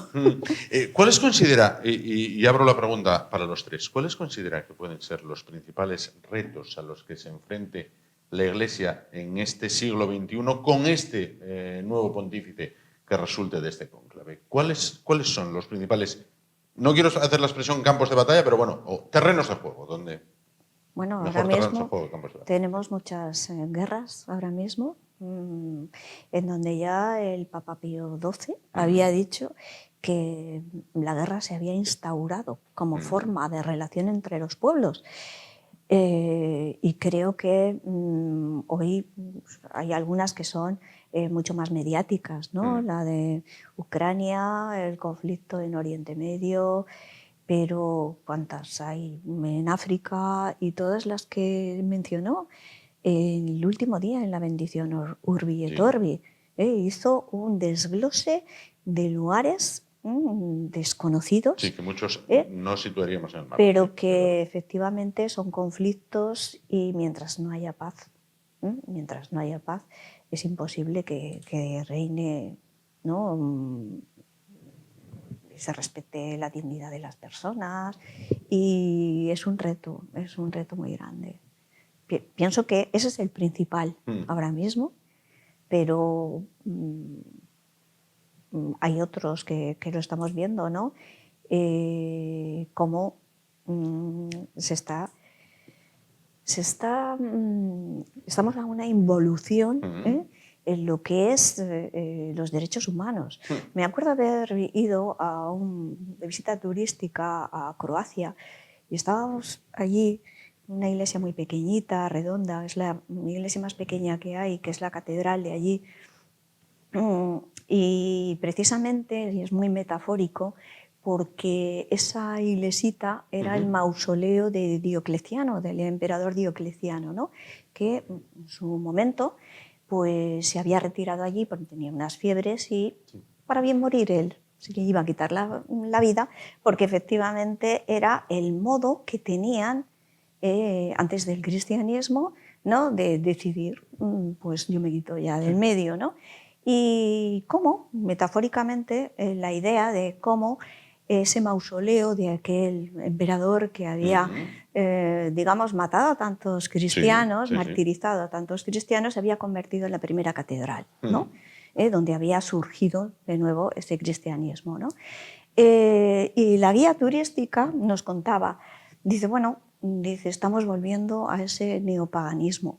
A: ¿Cuáles considera, y abro la pregunta para los tres, cuáles considera que pueden ser los principales retos a los que se enfrente la Iglesia en este siglo XXI con este nuevo pontífice que resulte de este cónclave? ¿Cuáles son los principales, no quiero hacer la expresión campos de batalla, pero bueno, o terrenos de juego, donde
B: bueno,
A: mejor
B: ahora
A: terrenos
B: mismo
A: de juego, campos de batalla?
B: tenemos muchas guerras ahora mismo, en donde ya el Papa Pío XII había dicho que la guerra se había instaurado como forma de relación entre los pueblos. Y creo que hoy hay algunas que son mucho más mediáticas, ¿no? La de Ucrania, el conflicto en Oriente Medio, pero ¿cuántas hay en África? Y todas las que mencionó el último día en la bendición Urbi et Orbi, hizo un desglose de lugares desconocidos.
A: Sí, que muchos no situaríamos en el mapa.
B: Pero que efectivamente son conflictos, y mientras no haya paz, es imposible que reine, ¿no?, se respete la dignidad de las personas, y es un reto muy grande. Pienso que ese es el principal ahora mismo, pero hay otros que lo estamos viendo, ¿no? Cómo estamos a una involución en lo que es los derechos humanos. Me acuerdo haber ido de visita turística a Croacia, y estábamos allí en una iglesia muy pequeñita, redonda, es la iglesia más pequeña que hay, que es la catedral de allí. Y precisamente, y es muy metafórico, porque esa iglesita era el mausoleo de Diocleciano, del emperador Diocleciano, ¿no?, que en su momento pues se había retirado allí porque tenía unas fiebres, y para bien morir él se le iba a quitar la vida, porque efectivamente era el modo que tenían antes del cristianismo, ¿no?, de decidir, pues yo me quito ya del medio, ¿no? Y cómo, metafóricamente, la idea de cómo ese mausoleo de aquel emperador que había, digamos, matado a tantos cristianos, martirizado a tantos cristianos, se había convertido en la primera catedral, ¿no?, donde había surgido de nuevo ese cristianismo, ¿no? Y la guía turística nos contaba, dice, estamos volviendo a ese neopaganismo.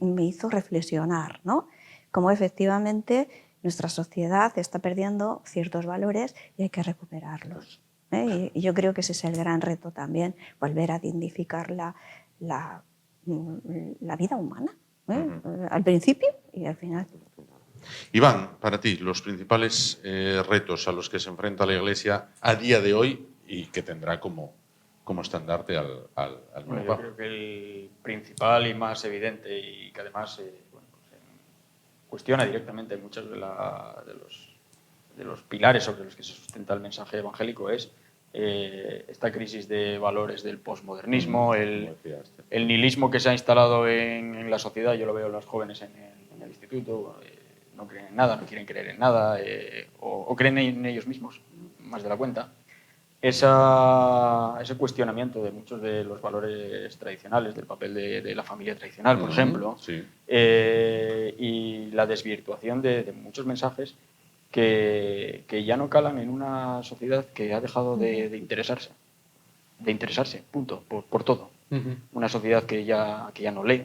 B: Me hizo reflexionar, ¿no?, como efectivamente nuestra sociedad está perdiendo ciertos valores y hay que recuperarlos. Y yo creo que ese es el gran reto también, volver a dignificar la vida humana, al principio y al final.
A: Iván, para ti, los principales retos a los que se enfrenta la Iglesia a día de hoy y que tendrá como estandarte al nuevo
C: Yo
A: Papa.
C: creo que el principal y más evidente y que además cuestiona directamente muchos de los pilares sobre los que se sustenta el mensaje evangélico es esta crisis de valores del posmodernismo, el nihilismo que se ha instalado en la sociedad. Yo lo veo en los jóvenes en el instituto, no creen en nada, no quieren creer en nada, o creen en ellos mismos, más de la cuenta. Ese cuestionamiento de muchos de los valores tradicionales, del papel de la familia tradicional, por ejemplo,
A: sí.
C: Y la desvirtuación de muchos mensajes que ya no calan en una sociedad que ha dejado de interesarse, punto, por todo. Una sociedad que ya no lee,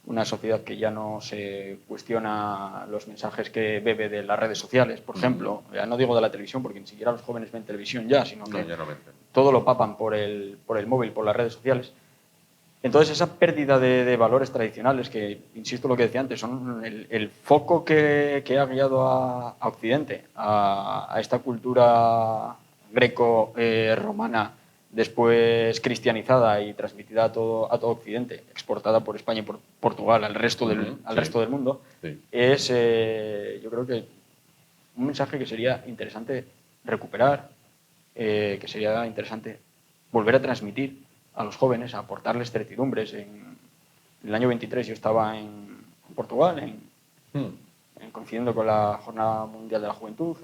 C: una sociedad que ya no se cuestiona los mensajes que bebe de las redes sociales, por ejemplo. Ya no digo de la televisión, porque ni siquiera los jóvenes ven televisión ya, sino que todo lo papan por el móvil, por las redes sociales. Entonces, esa pérdida de valores tradicionales, que, insisto lo que decía antes, son el foco que ha guiado a Occidente, a esta cultura greco-romana, después cristianizada y transmitida a todo Occidente, exportada por España y por Portugal al resto del mundo, es, yo creo que un mensaje que sería interesante recuperar, que sería interesante volver a transmitir a los jóvenes, a aportarles certidumbres. En el año 23 yo estaba en Portugal, coincidiendo con la Jornada Mundial de la Juventud.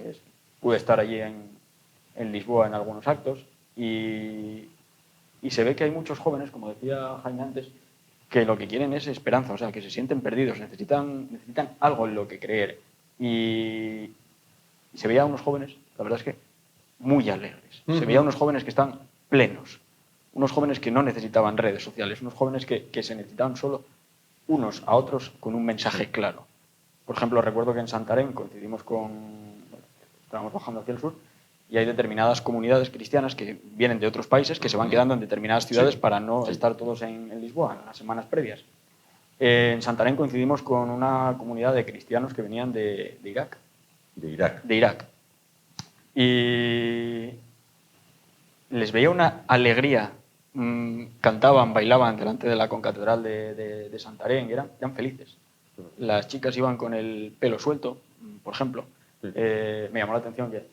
C: Pude estar allí en Lisboa en algunos actos y se ve que hay muchos jóvenes, como decía Jaime antes, que lo que quieren es esperanza, o sea, que se sienten perdidos, necesitan algo en lo que creer. Y se veía a unos jóvenes, la verdad es que muy alegres. Se veía a unos jóvenes que están plenos, unos jóvenes que no necesitaban redes sociales, unos jóvenes que se necesitaban solo unos a otros con un mensaje claro. Por ejemplo, recuerdo que en Santarém coincidimos estábamos bajando hacia el sur, y hay determinadas comunidades cristianas que vienen de otros países que se van quedando en determinadas ciudades para no estar todos en Lisboa en las semanas previas. En Santarém coincidimos con una comunidad de cristianos que venían de Irak. De Irak. Y les veía una alegría, cantaban, bailaban delante de la concatedral de Santarém, y eran felices. Las chicas iban con el pelo suelto, por ejemplo. Me llamó la atención que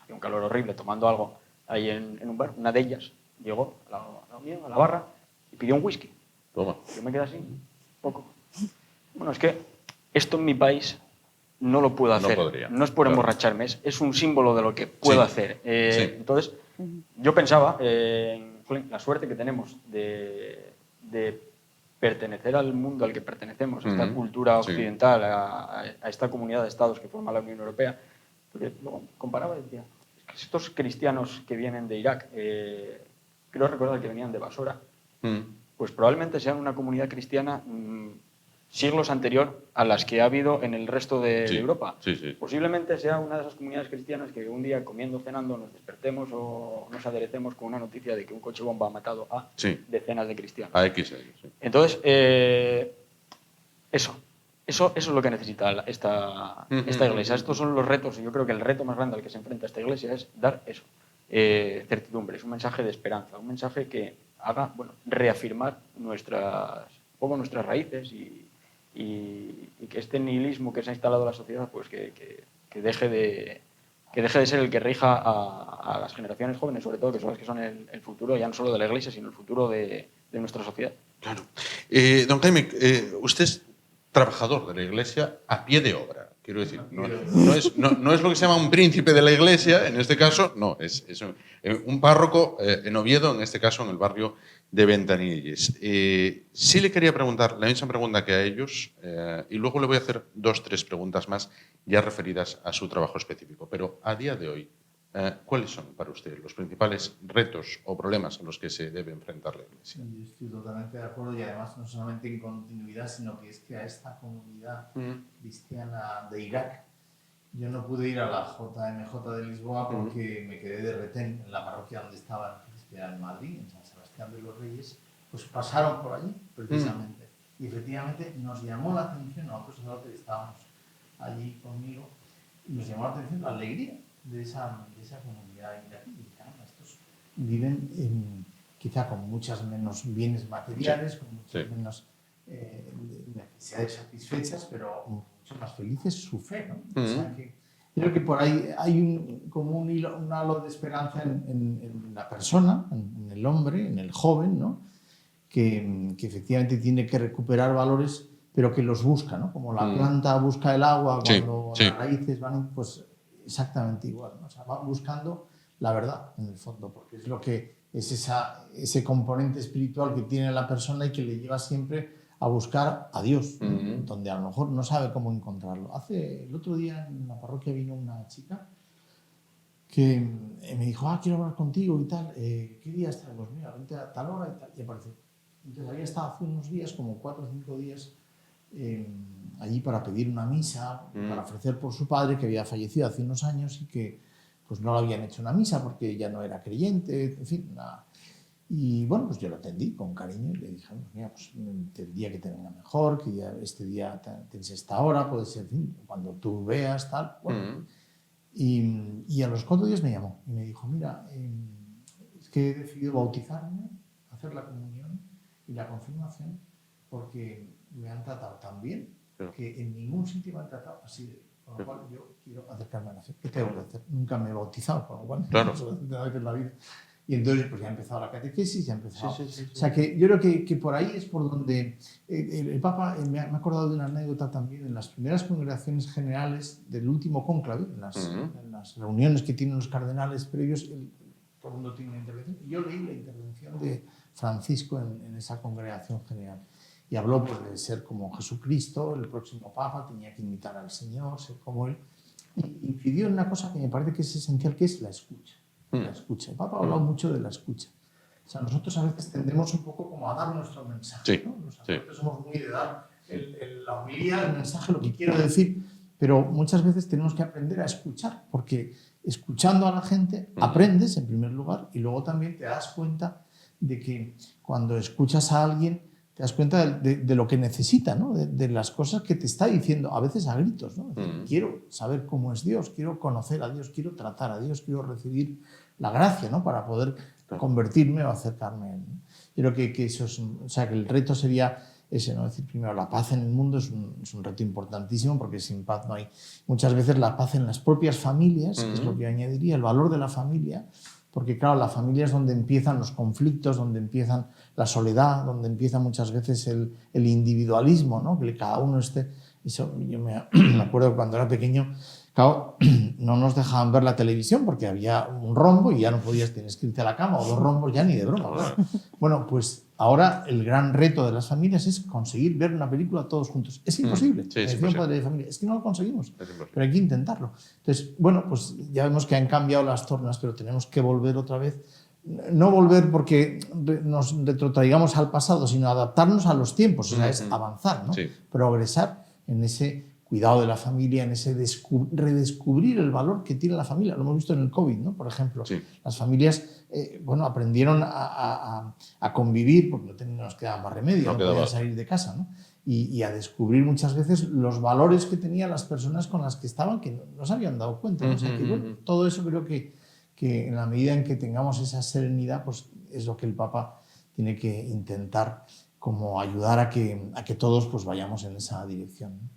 C: hacía un calor horrible tomando algo ahí en un bar. Una de ellas llegó a la barra y pidió un whisky.
A: Toma.
C: Yo me quedé así, un poco. Bueno, es que esto en mi país no lo puedo hacer.
A: No podría.
C: No es por emborracharme, es un símbolo de lo que puedo hacer. Entonces, yo pensaba en la suerte que tenemos de pertenecer al mundo al que pertenecemos, a esta cultura occidental, a esta comunidad de estados que forma la Unión Europea. Porque luego comparaba y decía, es que estos cristianos que vienen de Irak, creo recordar que venían de Basora, pues probablemente sean una comunidad cristiana siglos anterior a las que ha habido en el resto de Europa. Posiblemente sea una de esas comunidades cristianas que un día, comiendo, cenando, nos despertemos o nos aderecemos con una noticia de que un coche bomba ha matado a decenas de cristianos. Entonces, eso es lo que necesita esta iglesia. Estos son los retos, y yo creo que el reto más grande al que se enfrenta esta iglesia es dar eso, certidumbres, un mensaje de esperanza, un mensaje que haga reafirmar nuestras raíces y que este nihilismo que se ha instalado en la sociedad pues que deje de ser el que rija a las generaciones jóvenes, sobre todo, que son las que son el futuro, ya no solo de la iglesia, sino el futuro de nuestra sociedad.
A: Claro. Don Jaime, usted es trabajador de la iglesia a pie de obra. Quiero decir, no es lo que se llama un príncipe de la iglesia, en este caso, no, es un párroco en Oviedo, en este caso en el barrio de Ventanilles. Sí le quería preguntar la misma pregunta que a ellos, y luego le voy a hacer 2 o 3 preguntas más ya referidas a su trabajo específico. Pero a día de hoy, ¿cuáles son para usted los principales retos o problemas a los que se debe enfrentar la iglesia?
D: Yo estoy totalmente de acuerdo, y además no solamente en continuidad, sino que es que a esta comunidad cristiana de Irak yo no pude ir a la JMJ de Lisboa porque me quedé de retén en la parroquia donde estaba en Madrid, en San Sebastián de los Reyes. Pues pasaron por allí, precisamente. Y efectivamente nos llamó la atención, nosotros que estábamos allí conmigo, y nos llamó la atención la alegría de esa comunidad. Y claro, estos viven quizá con muchas menos bienes materiales, con muchas menos necesidades satisfechas, pero mucho más felices su fe, ¿no? O sea que creo que por ahí hay como un halo de esperanza en la persona, en el hombre, en el joven, ¿no? Que efectivamente tiene que recuperar valores, pero que los busca, ¿no? Como la planta busca el agua cuando las raíces van, pues exactamente igual, ¿no? O sea, va buscando la verdad en el fondo, porque es lo que es ese componente espiritual que tiene la persona y que le lleva siempre a buscar a Dios, donde a lo mejor no sabe cómo encontrarlo. El otro día en la parroquia vino una chica que me dijo, quiero hablar contigo y tal, ¿qué día está? Pues mira, vente a tal hora y tal, y apareció. Entonces había estado hace unos días, como 4 o 5 días, allí para pedir una misa, para ofrecer por su padre, que había fallecido hace unos años y que pues no le habían hecho una misa porque ya no era creyente, en fin, nada. Y bueno, pues yo lo atendí con cariño y le dije, mira, pues el día que te venga mejor, que ya este día tienes esta hora, puede ser, en fin, cuando tú veas, tal. Bueno, y a los 4 días me llamó y me dijo, mira, es que he decidido bautizarme, hacer la comunión y la confirmación porque me han tratado tan bien que en ningún sitio me han tratado así de bien. Con lo cual yo quiero acercarme a la fe. ¿Qué tengo que hacer? Nunca me he bautizado, con lo cual no sé la vida. Y entonces pues ya ha empezado la catequesis, ya ha empezado. O sea que yo creo que por ahí es por donde el Papa, me ha acordado de una anécdota también en las primeras congregaciones generales del último cónclave, en las reuniones que tienen los cardenales previos, todo el mundo tiene una intervención. Y yo leí la intervención de Francisco en esa congregación general. Y habló pues, de ser como Jesucristo, el próximo Papa, tenía que imitar al Señor, ser como Él. Y incidió en una cosa que me parece que es esencial, que es la escucha. La escucha. El Papa ha hablado mucho de la escucha. O sea, nosotros a veces tendemos un poco como a dar nuestro mensaje, ¿no? Los sacerdotes somos muy de dar la homilía, el mensaje, lo que quiero decir, pero muchas veces tenemos que aprender a escuchar, porque escuchando a la gente aprendes en primer lugar y luego también te das cuenta de que cuando escuchas a alguien te das cuenta de lo que necesita, ¿no? De las cosas que te está diciendo, a veces a gritos, ¿no? Decir, quiero saber cómo es Dios, quiero conocer a Dios, quiero tratar a Dios, quiero recibir la gracia, ¿no? Para poder convertirme o acercarme a Él, ¿no? Yo creo que eso es, o sea, que el reto sería ese, ¿no? Es decir, primero, la paz en el mundo es un reto importantísimo, porque sin paz no hay. Muchas veces la paz en las propias familias, que es lo que yo añadiría, el valor de la familia, porque claro, la familia es donde empiezan los conflictos, donde empiezan la soledad, donde empieza muchas veces el individualismo, ¿no? Que cada uno esté... Eso, yo me acuerdo cuando era pequeño, claro, no nos dejaban ver la televisión porque había un rombo y ya no podías, tienes que irte a la cama, o 2 rombos ya ni de broma. Claro. Bueno, pues ahora el gran reto de las familias es conseguir ver una película todos juntos. Es imposible.
A: Sí, es imposible.
D: Padre de familia. Es que no lo conseguimos, pero hay que intentarlo. Entonces, bueno, pues ya vemos que han cambiado las tornas, pero tenemos que volver otra vez. No volver porque nos retrotraigamos al pasado, sino adaptarnos a los tiempos, o sea, es avanzar, ¿no? Progresar en ese cuidado de la familia, en ese redescubrir el valor que tiene la familia. Lo hemos visto en el COVID, ¿no? Por ejemplo, las familias bueno, aprendieron a convivir porque no nos quedaba más remedio, no podían salir de casa, ¿no? Y a descubrir muchas veces los valores que tenían las personas con las que estaban, que no se habían dado cuenta, ¿no? O sea, que, bueno, todo eso creo que en la medida en que tengamos esa serenidad, pues es lo que el Papa tiene que intentar como ayudar a que todos pues vayamos en esa dirección, ¿no?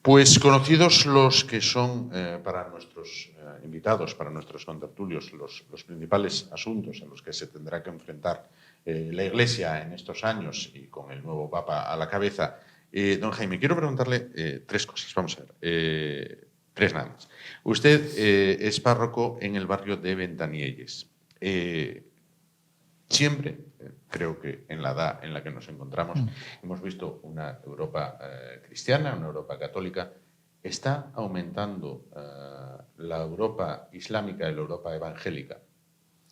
A: Pues conocidos los que son para nuestros invitados, para nuestros contertulios, los principales asuntos a los que se tendrá que enfrentar la Iglesia en estos años y con el nuevo Papa a la cabeza, don Jaime, quiero preguntarle 3 cosas, vamos a ver, 3 nada más. Usted es párroco en el barrio de Ventanielles. Siempre, creo que en la edad en la que nos encontramos, hemos visto una Europa cristiana, una Europa católica. ¿Está aumentando la Europa islámica y la Europa evangélica?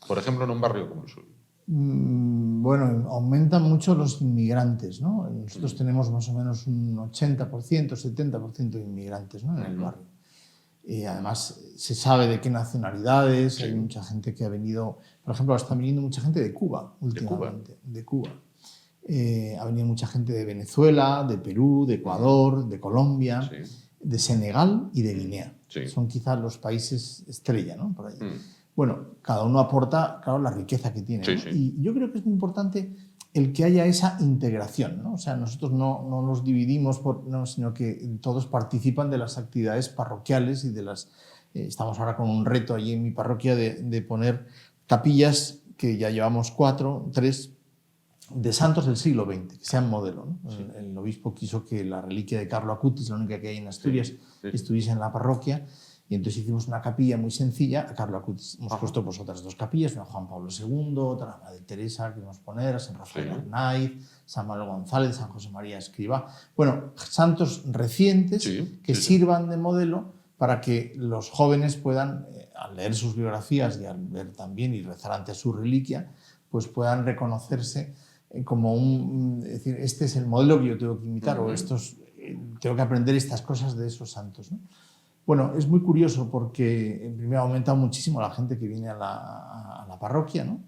A: Por ejemplo, en un barrio como el suyo.
D: Bueno, aumentan mucho los inmigrantes, ¿no? Nosotros tenemos más o menos un 80%, 70% de inmigrantes, ¿no? En el barrio. Además, se sabe de qué nacionalidades, hay mucha gente que ha venido, por ejemplo, está viniendo mucha gente de Cuba últimamente, de Cuba. Ha venido mucha gente de Venezuela, de Perú, de Ecuador, de Colombia, de Senegal y de Guinea. Son quizás los países estrella, ¿no? Por ahí. Bueno, cada uno aporta, claro, la riqueza que tiene, ¿no? Y yo creo que es muy importante el que haya esa integración, ¿no? O sea, nosotros no nos dividimos, sino que todos participan de las actividades parroquiales y de las... estamos ahora con un reto allí en mi parroquia de poner capillas, que ya llevamos 3 de santos del siglo XX, que sean modelo, ¿no? El obispo quiso que la reliquia de Carlo Acutis, la única que hay en Asturias, estuviese en la parroquia. Y entonces hicimos una capilla muy sencilla a Carlo Acutis. Hemos puesto pues otras 2 capillas, una a Juan Pablo II, otra a Madre Teresa, que queremos poner, a San Rafael Arnaiz, San Manuel González, San José María Escrivá. Bueno, santos recientes que sirvan de modelo para que los jóvenes puedan, al leer sus biografías y al ver también y rezar ante su reliquia, pues puedan reconocerse como es decir, este es el modelo que yo tengo que imitar o tengo que aprender estas cosas de esos santos, ¿no? Bueno, es muy curioso porque en primer ha aumentado muchísimo la gente que viene a la parroquia, ¿no?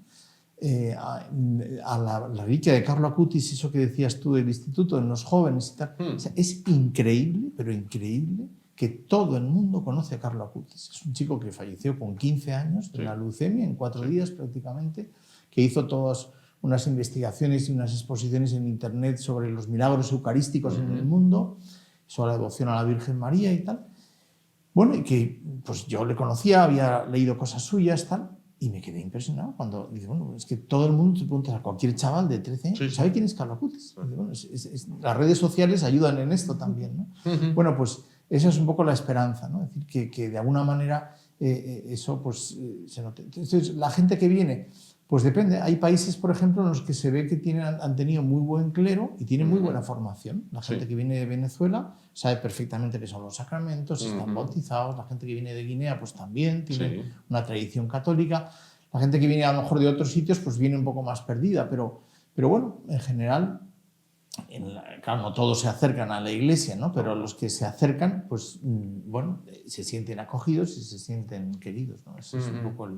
D: A la reliquia de Carlo Acutis, eso que decías tú del instituto, en los jóvenes y tal. O sea, es increíble, pero increíble, que todo el mundo conoce a Carlo Acutis. Es un chico que falleció con 15 años de una leucemia, en 4 días prácticamente, que hizo todas unas investigaciones y unas exposiciones en internet sobre los milagros eucarísticos en el mundo, sobre la devoción a la Virgen María y tal. Bueno, y que pues yo le conocía, había leído cosas suyas, tal, y me quedé impresionado cuando dice, bueno, es que todo el mundo, te preguntas a cualquier chaval de 13 años, ¿sabe quién es Carlo Acutis? Bueno, las redes sociales ayudan en esto también, ¿no? Bueno, pues esa es un poco la esperanza, ¿no? Es decir, que de alguna manera eso pues se note. Entonces, la gente que viene, pues depende. Hay países, por ejemplo, en los que se ve que han tenido muy buen clero y tienen muy buena formación. La gente que viene de Venezuela sabe perfectamente qué son los sacramentos, están bautizados. La gente que viene de Guinea, pues también tiene una tradición católica. La gente que viene a lo mejor de otros sitios, pues viene un poco más perdida. Pero bueno, en general, claro, no todos se acercan a la iglesia, ¿no? Pero los que se acercan, pues bueno, se sienten acogidos y se sienten queridos, ¿no? Eso es un poco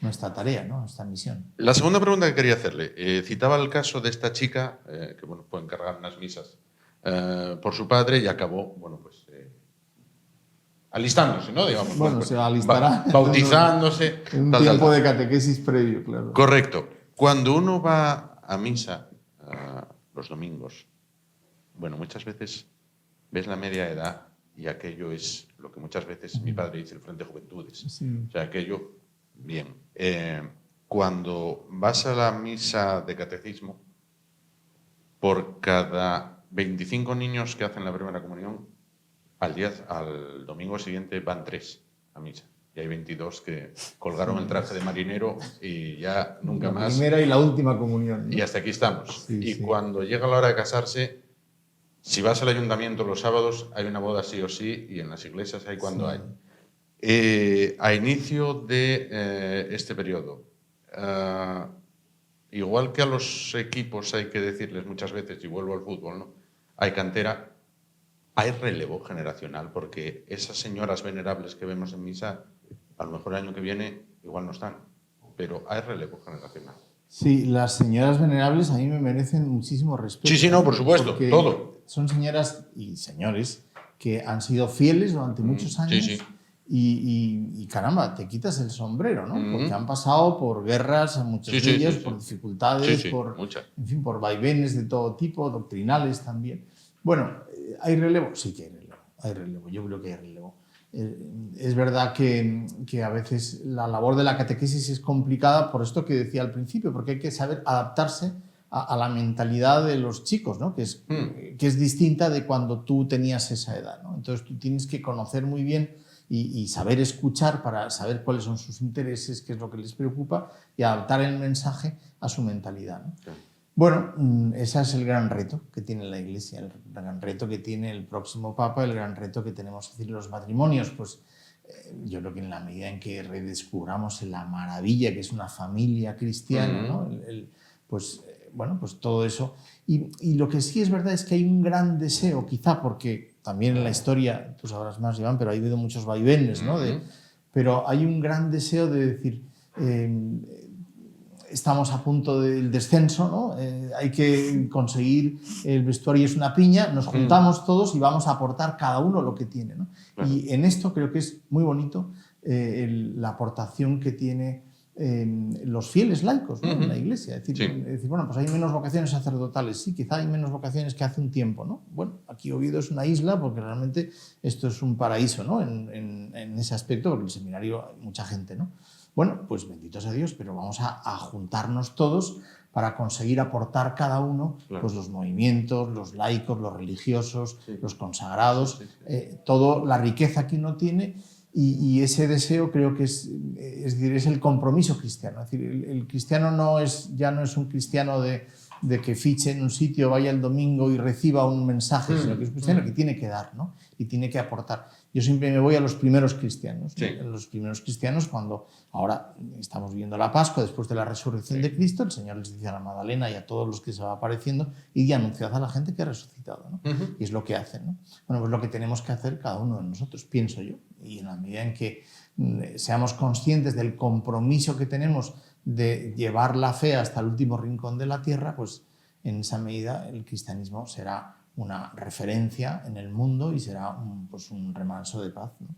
D: nuestra tarea, ¿no? Nuestra misión.
A: La segunda pregunta que quería hacerle, citaba el caso de esta chica que bueno, puede encargar unas misas por su padre y acabó, bueno, pues alistándose, ¿no? Digamos,
D: bueno,
A: pues,
D: se alistará
A: bautizándose.
D: En un tiempo de catequesis previo, claro.
A: Correcto. Cuando uno va a misa los domingos, bueno, muchas veces ves la media edad y aquello es lo que muchas veces mi padre dice el Frente de Juventudes. O sea, aquello, bien. Cuando vas a la misa de catecismo, por cada 25 niños que hacen la primera comunión, al domingo siguiente van 3 a misa. Y hay 22 que colgaron el traje de marinero y ya nunca más.
D: La primera y la última comunión, ¿no?
A: Y hasta aquí estamos. Cuando llega la hora de casarse, si vas al ayuntamiento los sábados, hay una boda sí o sí, y en las iglesias hay cuando hay. A inicio de este periodo, igual que a los equipos hay que decirles muchas veces, y vuelvo al fútbol, ¿no? Hay cantera, hay relevo generacional, porque esas señoras venerables que vemos en misa, a lo mejor el año que viene igual no están, pero hay relevo generacional.
D: Sí, las señoras venerables a mí me merecen muchísimo respeto.
A: Sí, no, por supuesto, todo.
D: Son señoras y señores que han sido fieles durante muchos años.
A: Sí.
D: Y caramba, te quitas el sombrero, ¿no? Porque han pasado por guerras, muchas de ellas, por dificultades, en fin, por vaivenes de todo tipo, doctrinales también. Bueno, ¿hay relevo? Sí que hay relevo, yo creo que hay relevo. Es verdad que a veces la labor de la catequesis es complicada por esto que decía al principio, porque hay que saber adaptarse a la mentalidad de los chicos, ¿no? que es distinta de cuando tú tenías esa edad, ¿no? Entonces tú tienes que conocer muy bien y saber escuchar para saber cuáles son sus intereses, qué es lo que les preocupa y adaptar el mensaje a su mentalidad, ¿no? Bueno, ese es el gran reto que tiene la Iglesia, el gran reto que tiene el próximo Papa, el gran reto que tenemos que decir los matrimonios. Pues yo creo que en la medida en que redescubramos la maravilla que es una familia cristiana, ¿no? Pues todo eso. Y lo que sí es verdad es que hay un gran deseo, quizá porque también en la historia, tú sabrás más, Iván, pero ha habido muchos vaivenes, ¿no? Pero hay un gran deseo de decir, estamos a punto del descenso, ¿no? Hay que conseguir, el vestuario es una piña, nos juntamos todos y vamos a aportar cada uno lo que tiene, ¿no? Claro. Y en esto creo que es muy bonito la aportación que tiene los fieles laicos, ¿no? En la Iglesia. Es decir, bueno, pues hay menos vocaciones sacerdotales, sí, quizá hay menos vocaciones que hace un tiempo, ¿no? Bueno, aquí Oviedo es una isla porque realmente esto es un paraíso, ¿no? En ese aspecto, porque en el seminario hay mucha gente, ¿no? Bueno, pues bendito sea Dios, pero vamos a juntarnos todos para conseguir aportar cada uno, claro, pues los movimientos, los laicos, los religiosos, los consagrados, toda la riqueza que uno tiene. Y ese deseo creo que es decir, es el compromiso cristiano. Es decir, el cristiano ya no es un cristiano de que fiche en un sitio, vaya el domingo y reciba un mensaje, sino que es un cristiano que tiene que dar, ¿no? Y tiene que aportar. Yo siempre me voy a los primeros cristianos. ¿No? Los primeros cristianos, cuando ahora estamos viviendo la Pascua, después de la resurrección de Cristo, el Señor les dice a la Magdalena y a todos los que se va apareciendo, id y anunciad a la gente que ha resucitado, ¿no? Y es lo que hacen, ¿no? Bueno, pues lo que tenemos que hacer cada uno de nosotros, pienso yo, y en la medida en que seamos conscientes del compromiso que tenemos de llevar la fe hasta el último rincón de la tierra, pues en esa medida el cristianismo será una referencia en el mundo y será un remanso de paz, ¿no?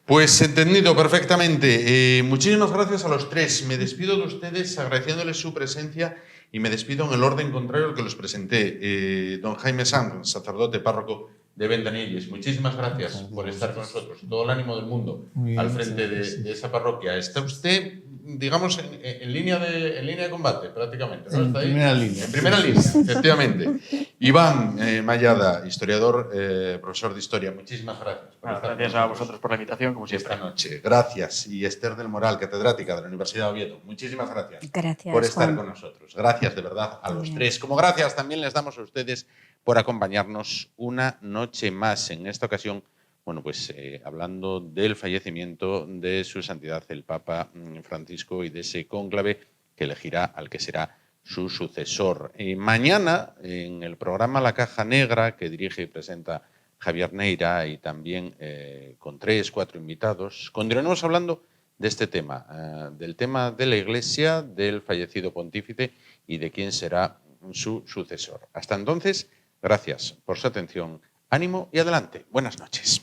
A: Pues entendido perfectamente. Muchísimas gracias a los tres. Me despido de ustedes agradeciéndoles su presencia y me despido en el orden contrario al que los presenté. Don Jaime Sanz, sacerdote párroco de Ventanilles, muchísimas gracias por estar con nosotros. Todo el ánimo del mundo al frente de esa parroquia. Está usted, digamos, en línea de combate, prácticamente, ¿no? ¿Está ahí?
D: Primera línea.
A: En primera línea, efectivamente. Iván Mayada, historiador, profesor de historia, muchísimas gracias.
C: Gracias a vosotros por la invitación, como siempre.
A: Esta noche. Gracias. Y Esther del Moral, catedrática de la Universidad de Oviedo, muchísimas gracias, por estar
B: Juan.
A: con nosotros. Gracias de verdad a los tres. Como gracias también les damos a ustedes por acompañarnos una noche más. En esta ocasión, bueno, pues hablando del fallecimiento de su santidad el Papa Francisco y de ese cónclave que elegirá al que será su sucesor. Mañana, en el programa La Caja Negra, que dirige y presenta Javier Neira, y también con 3-4 invitados, continuaremos hablando de este tema, del tema de la Iglesia, del fallecido pontífice y de quién será su sucesor. Hasta entonces, gracias por su atención, ánimo y adelante. Buenas noches.